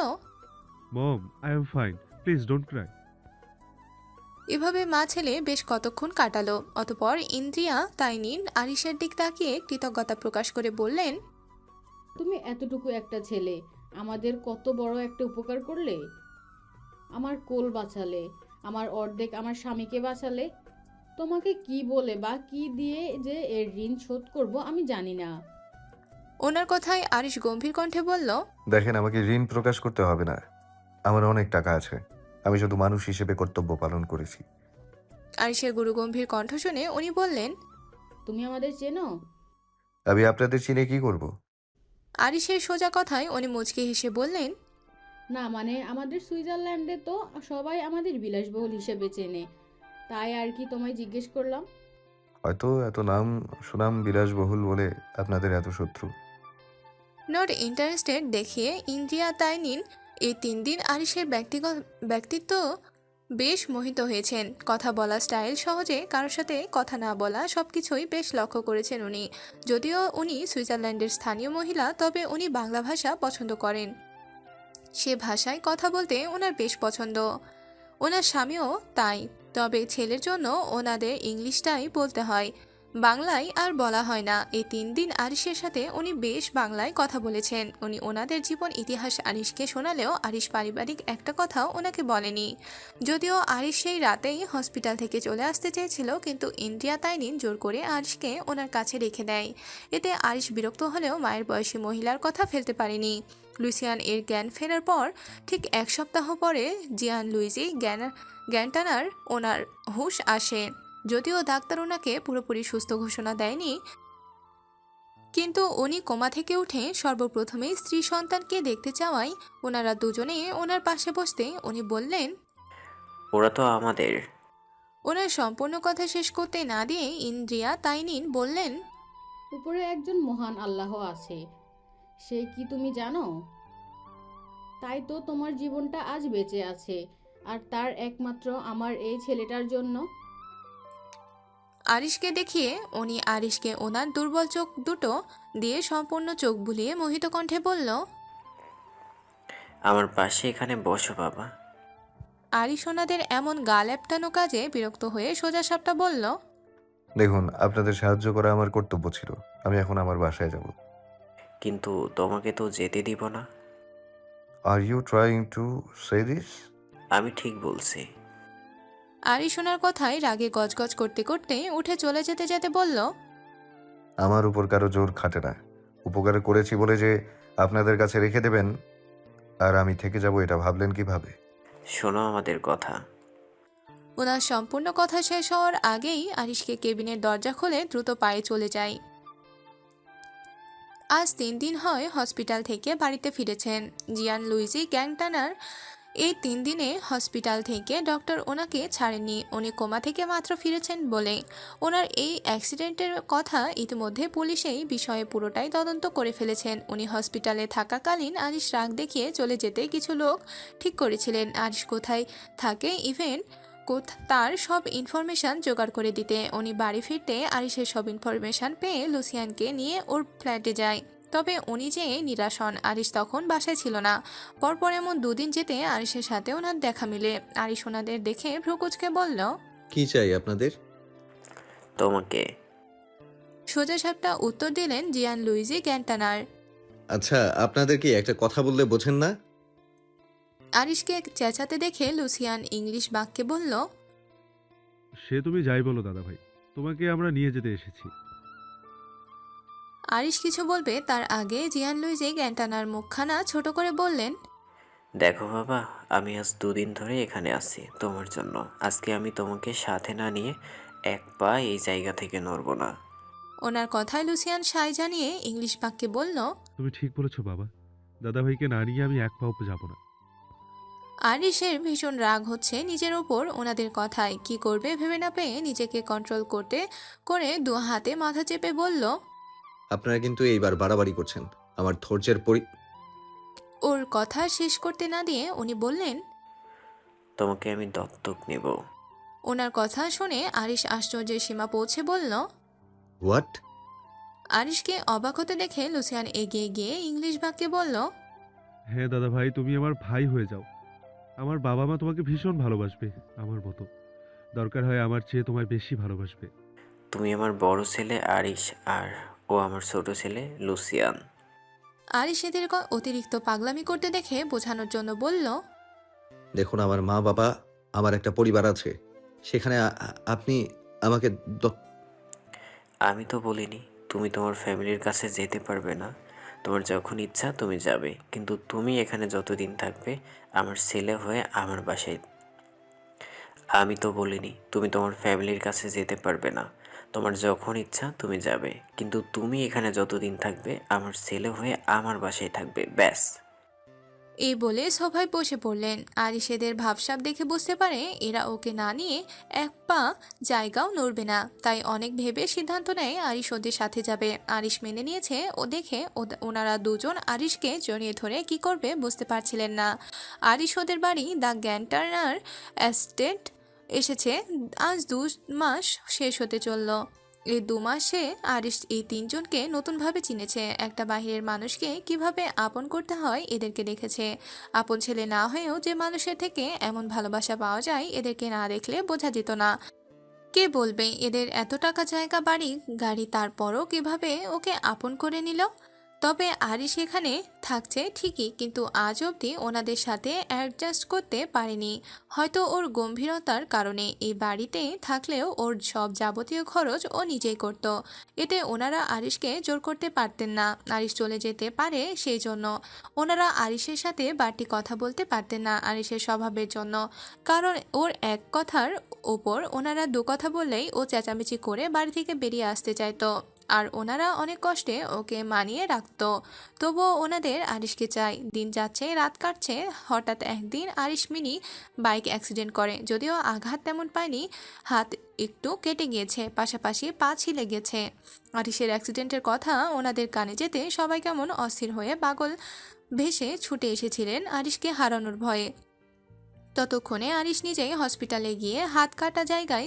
mom, I am fine, please don't cry. এভাবে মা ছেলে বেশ কতক্ষণ কাটালো। অতপর ইন্দ্রিয়া তাইনিন আরিশের দিক তাকিয়ে কৃতজ্ঞতা প্রকাশ করে বললেন, তুমি এতটুকু একটা ছেলে আমাদের কত বড় একটা উপকার করলে। আমার কোল বাঁচালে, আমার অর্ধেক আমার স্বামীকে বাঁচালে। তোমাকে কি বলে বা কি দিয়ে যে এর ঋণ শোধ করব আমি জানি না। ওনার কথায় আরিশ গম্ভীর কণ্ঠে বলল, দেখেন, আমাকে ঋণ প্রকাশ করতে হবে না। আমার অনেক টাকা আছে, আমি শুধু মানুষ হিসেবে কর্তব্য পালন করেছি। আরিশের গুরুগম্ভীর কণ্ঠ শুনে উনি বললেন, তুমি আমাদের চেনো? আমি আপনাদের চিনে কি করব? আরিশের সোজা কথায় উনি মুচকি হেসে বললেন, না মানে আমাদের সুইজারল্যান্ডে তো সবাই আমাদের বিলাসবহুল হিসেবে চেনে, তাই আর কি তোমায় জিজ্ঞেস করলাম। হয়তো এত নাম সুনাম বিলাসবহুল বলে আপনাদের এত শত্রু। নট ইন্টারেস্টেড দেখিয়ে ইন্দ্রিয়া তাইনিন এই 3 দিন আরিশের ব্যক্তিত্ব বেশ মোহিত হয়েছেন। কথা বলা স্টাইল, সহজে কারোর সাথে কথা না বলা, সবকিছুই বেশ লক্ষ্য করেছেন উনি। যদিও উনি সুইজারল্যান্ডের স্থানীয় মহিলা, তবে উনি বাংলা ভাষা পছন্দ করেন। সে ভাষায় কথা বলতে ওনার বেশ পছন্দ। ওনার স্বামীও তাই। তবে ছেলের জন্য ওনাদের ইংলিশটাই বলতে হয়, বাংলায় আর বলা হয় না। এই 3 দিন আরিশের সাথে উনি বেশ বাংলায় কথা বলেছেন। উনি ওনাদের জীবন ইতিহাস আরিশকে শোনালেও আরিশ পারিবারিক একটা কথাও ওনাকে বলেনি। যদিও আরিশ সেই রাতেই হসপিটাল থেকে চলে আসতে চেয়েছিল, কিন্তু ইন্দ্রিয়া তাইনিন জোর করে আরিশকে ওনার কাছে রেখে দেয়। এতে আরিশ বিরক্ত হলেও মায়ের বয়সী মহিলার কথা ফেলতে পারেনি। লুসিয়ান এর জ্ঞান ফেরার পর ঠিক 1 সপ্তাহ পরে জিয়ান লুইজি জ্ঞানটানার ওনার হুঁশ আসে। যদিও ডাক্তার ওনাকে পুরোপুরি সুস্থ ঘোষণা দেয়নি, কিন্তু উনি কোমা থেকে উঠে সর্বপ্রথমে স্ত্রী সন্তানকে দেখতে চাওয়ায় ওনারা দুজনে ওনার পাশে বসতে উনি বললেন, ওরা তো আমাদের। ওনার সম্পূর্ণ কথা শেষ করতে না দিয়ে ইন্দ্রিয়া তাইনিন বললেন, উপরে একজন মহান আল্লাহ আছে, সে কি তুমি জানো? তাই তো তোমার জীবনটা আজ বেঁচে আছে, আর তার একমাত্র আমার এই ছেলেটার জন্য। আরিশকে দেখিয়ে উনি আরিশকে ওনার দুর্বল চোখ দুটো দিয়ে সম্পূর্ণ চোখ বুলিয়ে মোহিত কণ্ঠে বলল, আমার পাশে এখানে বসো বাবা। আরিশ ওনাদের এমন গা লেপটানো কাজে বিরক্ত হয়ে সোজা সাপটা বলল, দেখুন, আপনাদের সাহায্য করা আমার কর্তব্য ছিল। আমি এখন আমার বাসায় যাব। কিন্তু তোমাকে তো যেতে দিব না। Are you trying to say this? আমি ঠিক বলছি। আরিশ ওনার কথায় রাগে গজগজ করতে করতে উঠে চলে যেতে যেতে বলল, আমার উপর কারো জোর খাটে না। উপকার করেছি বলে যে আপনাদের কাছে রেখে দেবেন আর আমি থেকে যাব, এটা ভাবলেন কিভাবে? শোনো আমাদের কথা। ওনার সম্পূর্ণ কথা শেষ হওয়ার আগেই আরিশকে কেবিনের দরজা খুলে দ্রুত পায়ে চলে যায়। আজ 3 দিন হয় হসপিটাল থেকে বাড়িতে ফিরেছেন জিয়ান লুইজি গ্যাংটানার। এই 3 দিনে হসপিটাল থেকে ডক্টর ওনাকে ছাড়েননি। উনি কোমা থেকে মাত্র ফিরেছেন বলে ওনার এই অ্যাক্সিডেন্টের কথা ইতিমধ্যে পুলিশেই বিষয়ে পুরোটাই তদন্ত করে ফেলেছেন। উনি হসপিটালে থাকাকালীন আরিশ রাগ দেখিয়ে চলে যেতে কিছু লোক ঠিক করেছিলেন আরিশ কোথায় থাকে ইভেন তার সব ইনফরমেশান জোগাড় করে দিতে। উনি বাড়ি ফিরতে আরিশের সব ইনফরমেশান পেয়ে লুসিয়ানকে নিয়ে ওর ফ্ল্যাটে যায়। তবে উনি যে নিরাশ হন। আরিশ তখন বাসায় ছিল না। পরপর এমন 2 দিন যেতে আরিশের সাথে ওনার দেখা মিলে। আরিশ ওনাদের দেখে ভ্রুকুচকে বলল, কি চাই আপনাদের? তোমাকে। সোজা সাপটা উত্তর দিলেন জিয়ান লুইজি গ্যান্টানার। আচ্ছা, আপনাদের কি একটা কথা বললে বোঝেন না? আরিশকে চেঁচাতে দেখে লুসিয়ান ইংলিশ বাক্যে বলল, সে তুমি যাই বলো দাদা ভাই, তোমাকে আমরা নিয়ে যেতে এসেছি। আরিশ কিছু বলবে তার আগে জিয়ান লুইজি গ্যান্টানার মুখখানা ছোট করে বললেন, দেখো বাবা, আমি আজ 2 দিন ধরে এখানে আছি তোমার জন্য। আজকে আমি তোমাকে সাথে না নিয়ে এক পা এই জায়গা থেকে নড়ব না। ওনার কথায় লুসিয়ান সায় জানিয়ে ইংলিশ বাক্যে বলল, তুমি ঠিক বলেছো বাবা, দাদা ভাইকে না নিয়ে আমি এক পাও যাব না। আরিশের ভীষণ রাগ হচ্ছে নিজের ওপর ওনাদের কথায়। কি করবে ভেবে না পেয়ে নিজেকে কন্ট্রোল করতে করে 2 হাতে মাথা চেপে বলল, আপনারা কিন্তু এইবার বাড়াবাড়ি করছেন। আমার ধৈর্যের ওর কথা শেষ করতে না দিয়ে উনি বললেন, তোমাকে আমি দত্তক নেব। ওনার কথা শুনে আরিশ আশ্চর্যের সীমা পৌঁছে বলল, হোয়াট? আরিশকে অবাক হতে দেখে লুসিয়ান এগিয়ে গিয়ে ইংলিশ বাক্যে বলল, হ্যাঁ দাদা ভাই, তুমি আমার ভাই হয়ে যাও। আমার বাবা মা তোমাকে ভীষণ ভালোবাসবে, আমার মতো। দরকার হয় আমার চেয়ে তোমায় বেশি ভালোবাসবে। তুমি আমার বড় ছেলে আরিশ আর ও আমার ছোট ছেলে লুসিয়ান। আরিশ এদের অতিরিক্ত পাগলামি করতে দেখে বোঝানোর জন্য বলল, দেখুন, আমার মা বাবা, আমার একটা পরিবার আছে। সেখানে আপনি আমাকে আমি তো বলিনি তুমি তোমার ফ্যামিলির কাছে যেতে পারবে না। তোমার যখন ইচ্ছা তুমি যাবে, কিন্তু তুমি এখানে যতদিন থাকবে আমার ছেলে হয়ে আমার বাসায়। আমি তো বলিনি তুমি তোমার ফ্যামিলির কাছে যেতে পারবে না। তোমার যখন ইচ্ছা তুমি যাবে, কিন্তু তুমি এখানে যতদিন থাকবে আমার ছেলে হয়ে আমার বাসায় থাকবে, ব্যাস। এই বলে সোফায় বসে পড়লেন। আরিশ এদের ভাবসাব দেখে বুঝতে পারে এরা ওকে না নিয়ে এক পা জায়গাও নড়বে না। তাই অনেক ভেবে সিদ্ধান্ত নেয় আরিশ ওদের সাথে যাবে। আরিশ মেনে নিয়েছে ও দেখে ওনারা দুজন আরিশকে জড়িয়ে ধরে কি করবে বুঝতে পারছিলেন না। আরিশ ওদের বাড়ি দ্য গ্যান্টানার এস্টেট এসেছে আজ 2 মাস শেষ হতে চলল। এই 2 মাসে আরিশ এই 3 জনকে নতুনভাবে চিনেছে। একটা বাহিরের মানুষকে কিভাবে আপন করতে হয় এদেরকে দেখেছে। আপন ছেলে না হয়েও যে মানুষের থেকে এমন ভালোবাসা পাওয়া যায় এদেরকে না দেখলে বোঝা যেত না। কে বলবে এদের এত টাকা জায়গা বাড়ি গাড়ি, তারপরও কিভাবে ওকে আপন করে নিল। তবে আরিশ এখানে থাকছে ঠিকই, কিন্তু আজ অবধি ওনাদের সাথে অ্যাডজাস্ট করতে পারেনি। হয়তো ওর গম্ভীরতার কারণে। এই বাড়িতে থাকলেও ওর সব যাবতীয় খরচ ও নিজেই করত। এতে ওনারা আরিশকে জোর করতে পারতেন না। আরিশ চলে যেতে পারে সেই জন্য। ওনারা আরিশের সাথে বাড়তি কথা বলতে পারতেন না আরিশের স্বভাবের জন্য। কারণ ওর এক কথার ওপর ওনারা 2 কথা বললেই ও চেঁচামেচি করে বাড়ি থেকে বেরিয়ে আসতে চাইতো। আর ওনারা অনেক কষ্টে ওকে মানিয়ে রাখতো। তবুও ওনাদের আরিশকে চাই। দিন যাচ্ছে, রাত কাটছে। হঠাৎ একদিন আরিশ মিনি বাইক অ্যাক্সিডেন্ট করে। যদিও আঘাত তেমন পায়নি, হাত একটু কেটে গিয়েছে, পাশাপাশি পা ছিলে গেছে। আরিশের অ্যাক্সিডেন্টের কথা ওনাদের কানে যেতে সবাই কেমন অস্থির হয়ে পাগল ভেসে ছুটে এসেছিলেন আরিশকে হারানোর ভয়ে। ততক্ষণে আরিশ নিজেই হসপিটালে গিয়ে হাত কাটা জায়গায়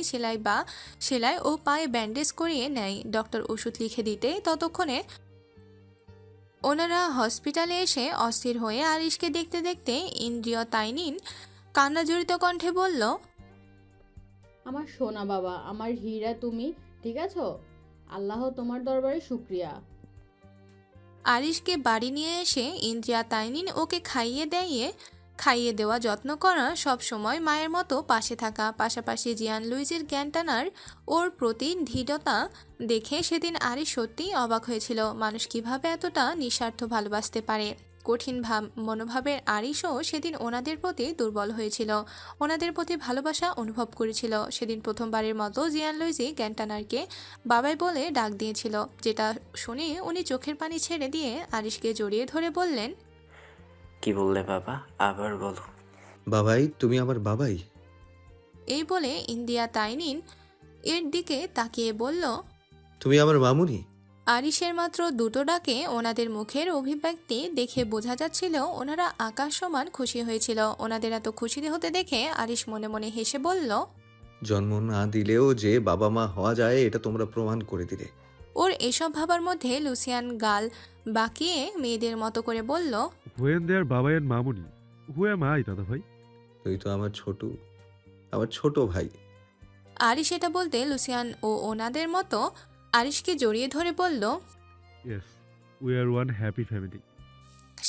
সেলাই ও পায়ে ব্যান্ডেজ করিয়ে নেয়। ডক্টর ওষুধ লিখে দিতে ততক্ষণে ওনারা হসপিটালে এসে অস্থির হয়ে আরিশকে দেখতে দেখতে ইন্দ্রিয় তাইনিন কান্নাজড়িত কণ্ঠে বলল, আমার সোনা বাবা, আমার হীরা, তুমি ঠিক আছে? আল্লাহ তোমার দরবারে শুক্রিয়া। আরিশকে বাড়ি নিয়ে এসে ইন্দ্রিয়া তাইনিন ওকে খাইয়ে দেওয়া যত্ন করা, সব সময় মায়ের মতো পাশে থাকা, পাশাপাশি জিয়ান লুইজের জ্ঞান টানার ওর প্রতি দৃঢ়তা দেখে সেদিন আরিশ সত্যিই অবাক হয়েছিল। মানুষ কিভাবে এতটা নিঃস্বার্থ ভালোবাসতে পারে। কঠিন মনোভাবের আরিশও সেদিন ওনাদের প্রতি দুর্বল হয়েছিল, ওনাদের প্রতি ভালোবাসা অনুভব করেছিল। সেদিন প্রথমবারের মতো জিয়ান লুইজি জ্ঞানটানারকে বাবাই বলে ডাক দিয়েছিল, যেটা শুনে উনি চোখের পানি ছেড়ে দিয়ে আরিশকে জড়িয়ে ধরে বললেন, কি বললে বাবা? আবার বলো। বাবাই, তুমি আমার বাবাই? এই বলে ইন্দিয়া তাইনিন এর দিকে তাকিয়ে বলল। তুমি আমার মামুনি? আরিশের মাত্র দুটো ডাকে ওনাদের মুখের অভিব্যক্তি দেখে বোঝা যাচ্ছিল ওনারা আকাশ সমান খুশি হয়েছিল। ওনাদের এত খুশি হতে দেখে আরিশ মনে মনে হেসে বলল, জন্ম না দিলেও যে বাবা মা হওয়া যায় এটা তোমরা প্রমাণ করে দিলে। ওর এসব ভাবার মধ্যে লুসিয়ান গাল বাঁকিয়ে মেয়েদের মতো করে বলল, হোয়েন দেয়ার বাবাই এন্ড মামুনি, হুয়ে মাই দাদা ভাই। তুই তো আমার ছোট ভাই। আরিশ এটা বলতে লুসিয়ান ও ওনাদের মতো আরিশকে জড়িয়ে ধরে বলল, yes, we are one happy family.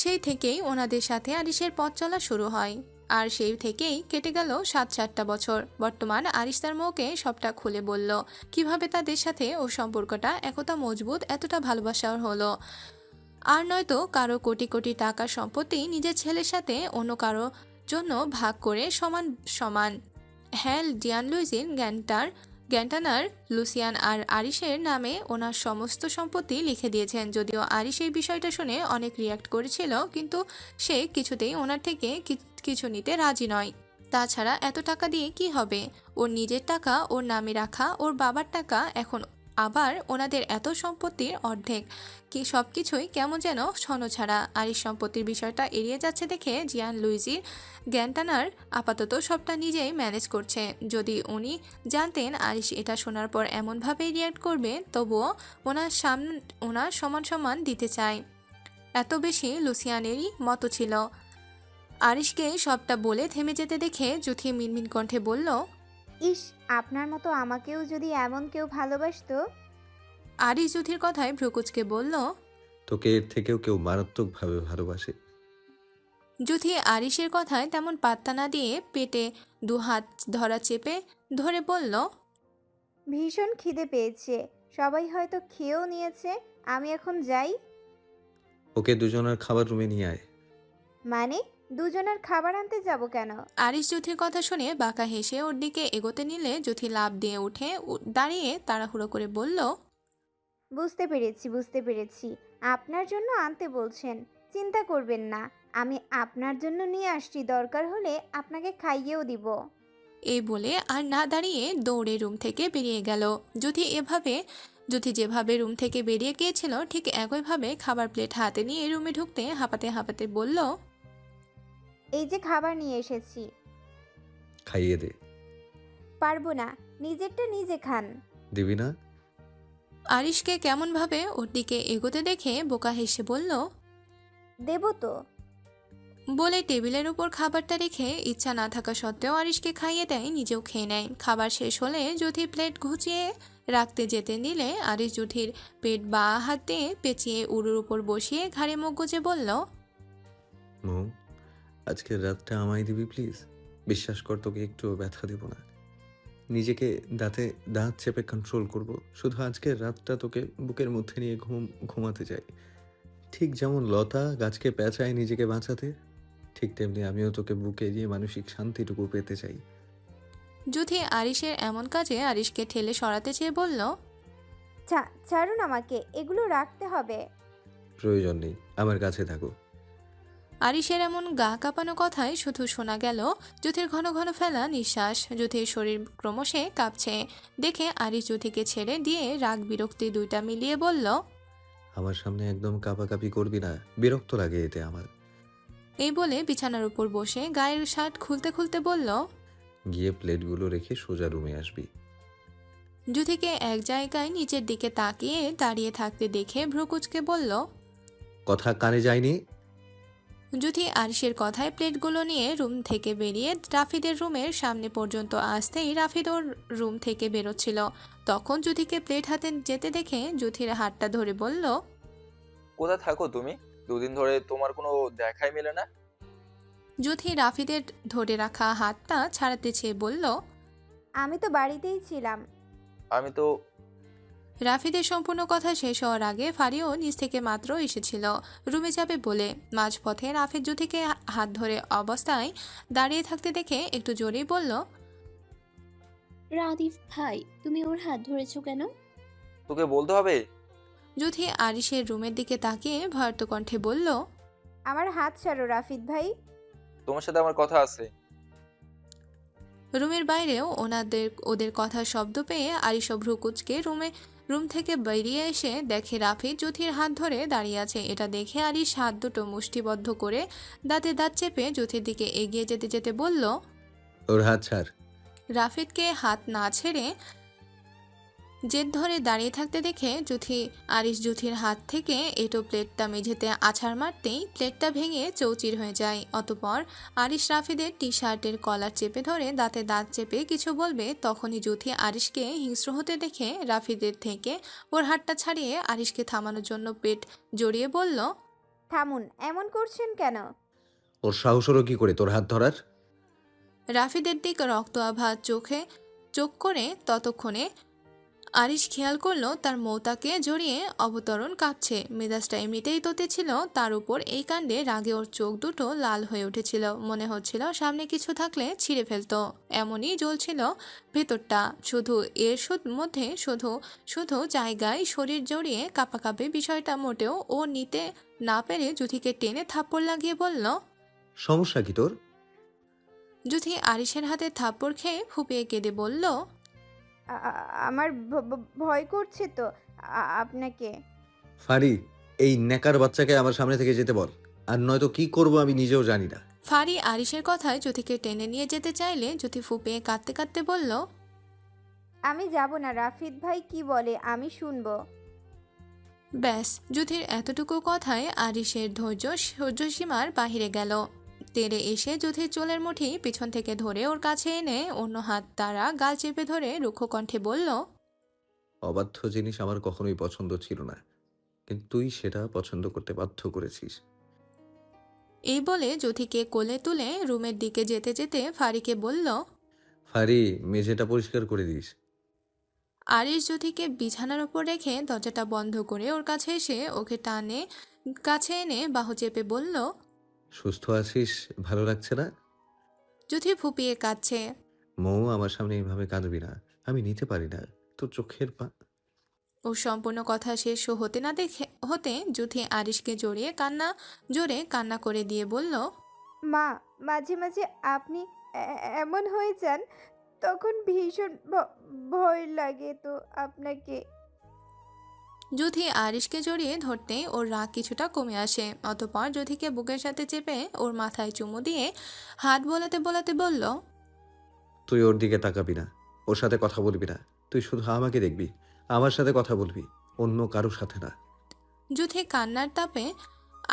সেই থেকেই ওনাদের সাথে আরিশের পথ চলা শুরু হয়। আর সেই থেকেই কেটে গেল 7-8টা বছর। বর্তমান আরিশ তার মৌকে সবটা খুলে বলল, কিভাবে তাদের সাথে ও সম্পর্কটা এতটা মজবুত, এতটা ভালোবাসার হলো। আর নয়তো কারো কোটি কোটি টাকার সম্পত্তি নিজের ছেলের সাথে অন্য কারো জন্য ভাগ করে সমান সমান। হ্যাঁ, জিয়ান লুইজির জ্ঞানটানার লুসিয়ান আর আরিশের নামে ওনার সমস্ত সম্পত্তি লিখে দিয়েছেন। যদিও আরিশ এই বিষয়টা শুনে অনেক রিয়াক্ট করেছিল, কিন্তু সে কিছুতেই ওনার থেকে কিছু নিতে রাজি নয়। তাছাড়া এত টাকা দিয়ে কি হবে? ওর নিজের টাকা ওর নামে রাখা, ওর বাবার টাকা, এখন আবার ওনাদের এত সম্পত্তির অর্ধেক, কি সব কিছুই কেমন যেন ছন্নছাড়া। আরিশ সম্পত্তির বিষয়টা এড়িয়ে যাচ্ছে দেখে জিয়ান লুইজির জ্ঞানটানার আপাতত সবটা নিজেই ম্যানেজ করছে। যদি উনি জানতেন আরিশ এটা শোনার পর এমনভাবেই রিয়াক্ট করবে, তবুও ওনার সমান সমান দিতে চায়, এত বেশি লুসিয়ানেরই মতো ছিল। আরিশকে সবটা বলে থেমে যেতে দেখে জুথি মিনমিন কণ্ঠে বলল, ইস, আপনার মতো আমাকেও যদি এমন কেউ ভালোবাসতো। আরিশ জুথির কথায় ভ্রুকুচকে বলল, তোকে এর থেকেও কেউ মারাত্মকভাবে ভালোবাসে। জুথি আরিশের কথায় তেমন পাত্তা না দিয়ে পেটে দুহাত ধরা চেপে ধরে বলল, ভীষণ খিদে পেয়েছে, সবাই হয়তো খেয়েও নিয়েছে, আমি এখন যাই। ওকে দুজনের খাবার রুমে নিয়ে আয়। মানে দুজনের খাবার আনতে যাব কেন? আরিশ জুথির কথা শুনে বাঁকা হেসে ওর দিকে এগোতে নিলে জুথি লাফ দিয়ে উঠে দাঁড়িয়ে তাড়াহুড়ো করে বলল, বুঝতে পেরেছি, আপনার জন্য আনতে বলছেন। চিন্তা করবেন না, আমি আপনার জন্য নিয়ে আসছি, দরকার হলে আপনাকে খাইয়েও দিব। এই বলে আর না দাঁড়িয়ে দৌড়ে রুম থেকে বেরিয়ে গেল। জুথি যেভাবে রুম থেকে বেরিয়ে গিয়েছিল ঠিক একইভাবে খাবার প্লেট হাতে নিয়ে রুমে ঢুকতে হাঁপাতে হাঁপাতে বলল, এই যে খাবার নিয়ে এসেছি। খাইয়ে দে। পারবো না, নিজেরটা নিজে খান। দিবি না? আরিশকে কেমনভাবে ওর দিকে এগোতে দেখে বোকা হেসে বলল, দেব তো। বলে টেবিলের উপর খাবারটা রেখে ইচ্ছা না থাকা সত্ত্বেও আরিশকে খাইয়ে দেয়, নিজেও খেয়ে নেয়। খাবার শেষ হলে জুথি প্লেট ঘুচিয়ে রাখতে যেতে নিলে আরিশ জুথির পেট বা হাতে পেঁচিয়ে উড়ুর উপর বসিয়ে ঘাড়ে মুখ গুজে বলল, মৌ, আজকের রাতটা আমায় দিবি প্লিজ? বিশ্বাস কর, তোকে একটু ব্যথা দেব না। নিজেকে দাঁত চেপে কন্ট্রোল করব। শুধু আজকের রাতটা তোকে বুকের মধ্যে নিয়ে ঘুমাতে চাই। ঠিক যেমন লতা গাছকে পেঁচায় নিজেকে বাঁচাতে, ঠিক তেমনি আমিও তোকে বুকে নিয়ে মানসিক শান্তিটুকু পেতে চাই। জুথি আরিশের এমন কাজে আরিশকে ঠেলে সরাতে চেয়ে বলল, ছাড়ুন আমাকে, এগুলো রাখতে হবে। প্রয়োজন নেই, আমার কাছে থাকো। আরিশের এমন গা কাঁপানো কথায় শুধু শোনা গেল জুথির ঘন ঘন ফেলা নিঃশ্বাস। জুথির শরীর ক্রমশে কাঁপছে দেখে আরিশ জুথিকে ছেড়ে দিয়ে রাগ বিরক্তি দুইটা মিলিয়ে বলল, আমার সামনে একদম কাঁপাকাঁপি করবি না, বিরক্ত লাগে এতে আমার। এই বলে বিছানার উপর বসে গায়ের শার্ট খুলতে খুলতে বলল, গিয়ে প্লেটগুলো রেখে সোজা রুমে আসবি। জুথিকে এক জায়গায় নিচের দিকে তাকিয়ে দাঁড়িয়ে থাকতে দেখে ভ্রুকুচকে বলল, কথা কানে যায়নি? জুথি আরিশের কথায় প্লেটগুলো নিয়ে রুম থেকে বেরিয়ে রাফিদের রুমের সামনে পর্যন্ত আসতেই রাফিদ ওর রুম থেকে বেরোচ্ছিল। তখন জুথিকে প্লেট হাতে যেতে দেখে জুথির হাতটা ধরে বলল, কোথায় থাকো তুমি? দুদিন ধরে তোমার কোনো দেখাই মেলে না। জুথি রাফিদের ধরে রাখা হাতটা ছাড়াতে চেয়ে বলল, আমি তো বাড়িতেই ছিলাম। আমি তো রাফিদের সম্পূর্ণ কথা শেষ হওয়ার আগে ফারিও নিজ থেকে মাত্র এসেছিল রুমে যাবে বলে। মাঝপথে রাফিদ জুথিকে হাত ধরে অবস্থায় দাঁড়িয়ে থাকতে দেখে একটু জোরেই বলল, রাদিফ ভাই, তুমি ওর হাত ধরেছো কেন? তোকে বলতে হবে? জুথি আরিশের রুমের দিকে তাকিয়ে ভয়ার্ত কণ্ঠে বলল, আমার হাত ছাড়ো রাফিদ ভাই। তোমার সাথে আমার কথা আছে। রুমের বাইরেও ওদের কথার শব্দ পেয়ে আরিশ ভ্রু কুঁচকে রুম থেকে বেরিয়ে এসে দেখে রাফিদ জুথির হাত ধরে দাঁড়িয়ে আছে। এটা দেখে আরিশ হাত দুটো মুষ্টিবদ্ধ করে দাঁতে দাঁত চেপে জুথির দিকে এগিয়ে যেতে যেতে বলল, ওর হাত ছাড়। রাফিদকে হাত না ছেড়ে জেদ ধরে দাঁড়িয়ে থাকতে দেখে আরিশ জুথির হাত থেকে এটো প্লেটটা মেঝেতে আছাড় মারতেই প্লেটটা ভেঙে চৌচির হয়ে যায়। অতঃপর আরিশ রাফিদের টি শার্টের কলার চেপে ধরে দাঁতে দাঁত চেপে কিছু বলবে, তখনই জুথি আরিশকে হিংস্র হতে দেখে রাফিদের থেকে ওর হাতটা ছাড়িয়ে আরিশকে থামানোর জন্য পেট জড়িয়ে বলল, থামুন, এমন করছেন কেন? ওর সাহস হলো কি করে তোর হাত ধরার? রাফিদের দিক রক্ত আভা চোখ করে ততক্ষণে আরিশ খেয়াল করলো তার মৌতাকে জড়িয়ে অবতরণ কাঁপছে। মেজাজটা এমনিতেই তোতে ছিল, তার উপর এই কাণ্ডে রাগে ওর চোখ দুটো লাল হয়ে উঠেছিল। মনে হচ্ছিল সামনে কিছু থাকলে ছিঁড়ে ফেলতো, এমনই জ্বলছিল ভেতরটা। মধ্যে শুধু জায়গায় শরীর জড়িয়ে কাঁপাকাঁপি বিষয়টা মোটেও ও নিতে না পেরে জুথিকে টেনে থাপ্পড় লাগিয়ে বলল, সমস্যা কি তোর? জুথি আরিশের হাতে থাপ্পড় খেয়ে ফুপিয়ে কেঁদে বলল, আমার ভয় করছে তো আপনাকে। ফারি, এই নেকার বাচ্চাকে আমার সামনে থেকে যেতে বল, আর নয়তো কি করব আমি নিজেও জানি না। ফারি আরিশের কথায় জুথিকে টেনে নিয়ে যেতে চাইলে জুথি ফুপিয়ে কাঁদতে কাঁদতে বলল, আমি যাব না, রাফিদ ভাই কি বলে আমি শুনবো। ব্যাস, জুথির এতটুকু কথায় আরিশের সহ্য সীমার বাহিরে গেল। তেড়ে এসে জুথির চুলের মুঠি পিছন থেকে ধরে ওর কাছে এনে অন্য হাত দ্বারা গাল চেপে ধরে রুক্ষ কণ্ঠে বলল, অবাধ্য জিনিস আমার কখনোই পছন্দ ছিল না, কিন্তু তুই সেটা পছন্দ করতে বাধ্য করেছিস। এই বলে জুথিকে কোলে তুলে রুমের দিকে যেতে যেতে ফারিকে বলল, ফারি, মেঝেটা পরিষ্কার করে দিস। আরিশ জুথিকে বিছানার ওপর রেখে দরজাটা বন্ধ করে ওর কাছে এসে ওকে কাছে এনে বাহু চেপে বলল, সুস্থ আছিস? ভালো লাগছে না? জুথি ফুপিয়ে কাঁদছে। মৌ, আমার সামনে এইভাবে কাঁদবি না, আমি নিতে পারি না তোর চোখের ওর সম্পূর্ণ কথা শেষ হতে জুথি আরিশকে জোরে কান্না করে দিয়ে বলল, মা, মাঝে মাঝে আপনি এমন হয়ে যান, তখন ভীষণ ভয় লাগে তো আপনাকে। জুথি আরিশকে জড়িয়ে ধরতেই ওর রাগ কিছুটা কমে আসে। অতঃপর জুথিকে বুকের সাথে চেপে ওর মাথায় চুমু দিয়ে হাত বোলাতে বোলাতে বলল, তুই ওর দিকে তাকাবি না, ওর সাথে কথা বলবি না, তুই শুধু আমাকে দেখবি, আমার সাথে কথা বলবি, অন্য কারোর সাথে না। জুথি কান্নার তাপে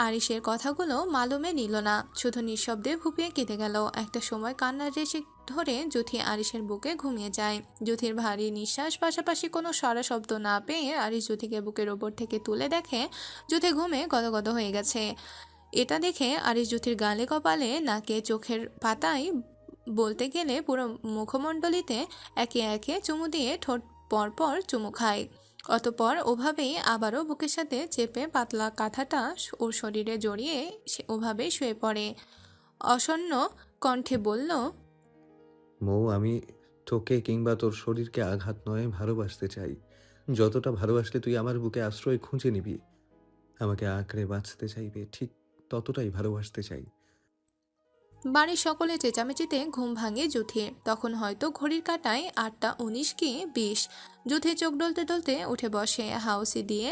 আরিশের কথাগুলো মালুমে নিল না, শুধু নিঃশব্দে ফুপিয়ে কেঁদে গেল। একটা সময় কান্নার রেশে ধরে জুথি আরিশের বুকে ঘুমিয়ে যায়। জুথির ভারী নিঃশ্বাস পাশাপাশি কোনো সারা শব্দ না পেয়ে আরিশ জুথিকে বুকের ওপর থেকে তুলে দেখে জুথি ঘুমে গদগদ হয়ে গেছে। এটা দেখে আরিশ জুথির গালে কপালে নাকে চোখের পাতায় বলতে গেলে পুরো মুখমণ্ডলিতে একে একে চুমু দিয়ে ঠোঁট পরপর চুমু খায়। অতঃপর ওভাবেই আবারও বুকের সাথে চেপে পাতলা কাঁথাটা ওর শরীরে জড়িয়ে ওভাবেই শুয়ে পড়ে। অসন্ন কণ্ঠে বলল, মৌ, আমি তোকে কিংবা তোর শরীরকে আঘাত নয় ভালোবাসতে চাই। যতটা ভালোবাসলে তুই আমার বুকে আশ্রয় খুঁজে নিবি, আমাকে আঁকড়ে বাঁচতে চাইবে, ঠিক ততটাই ভালোবাসতে চাই। বাড়ির সকলে চেঁচামেচিতে ঘুম ভাঙে জুথির। তখন হয়তো ঘড়ির কাঁটায় 8:19 কি 20। জুথি চোখ ডলতে ডলতে উঠে বসে, হাউসি দিয়ে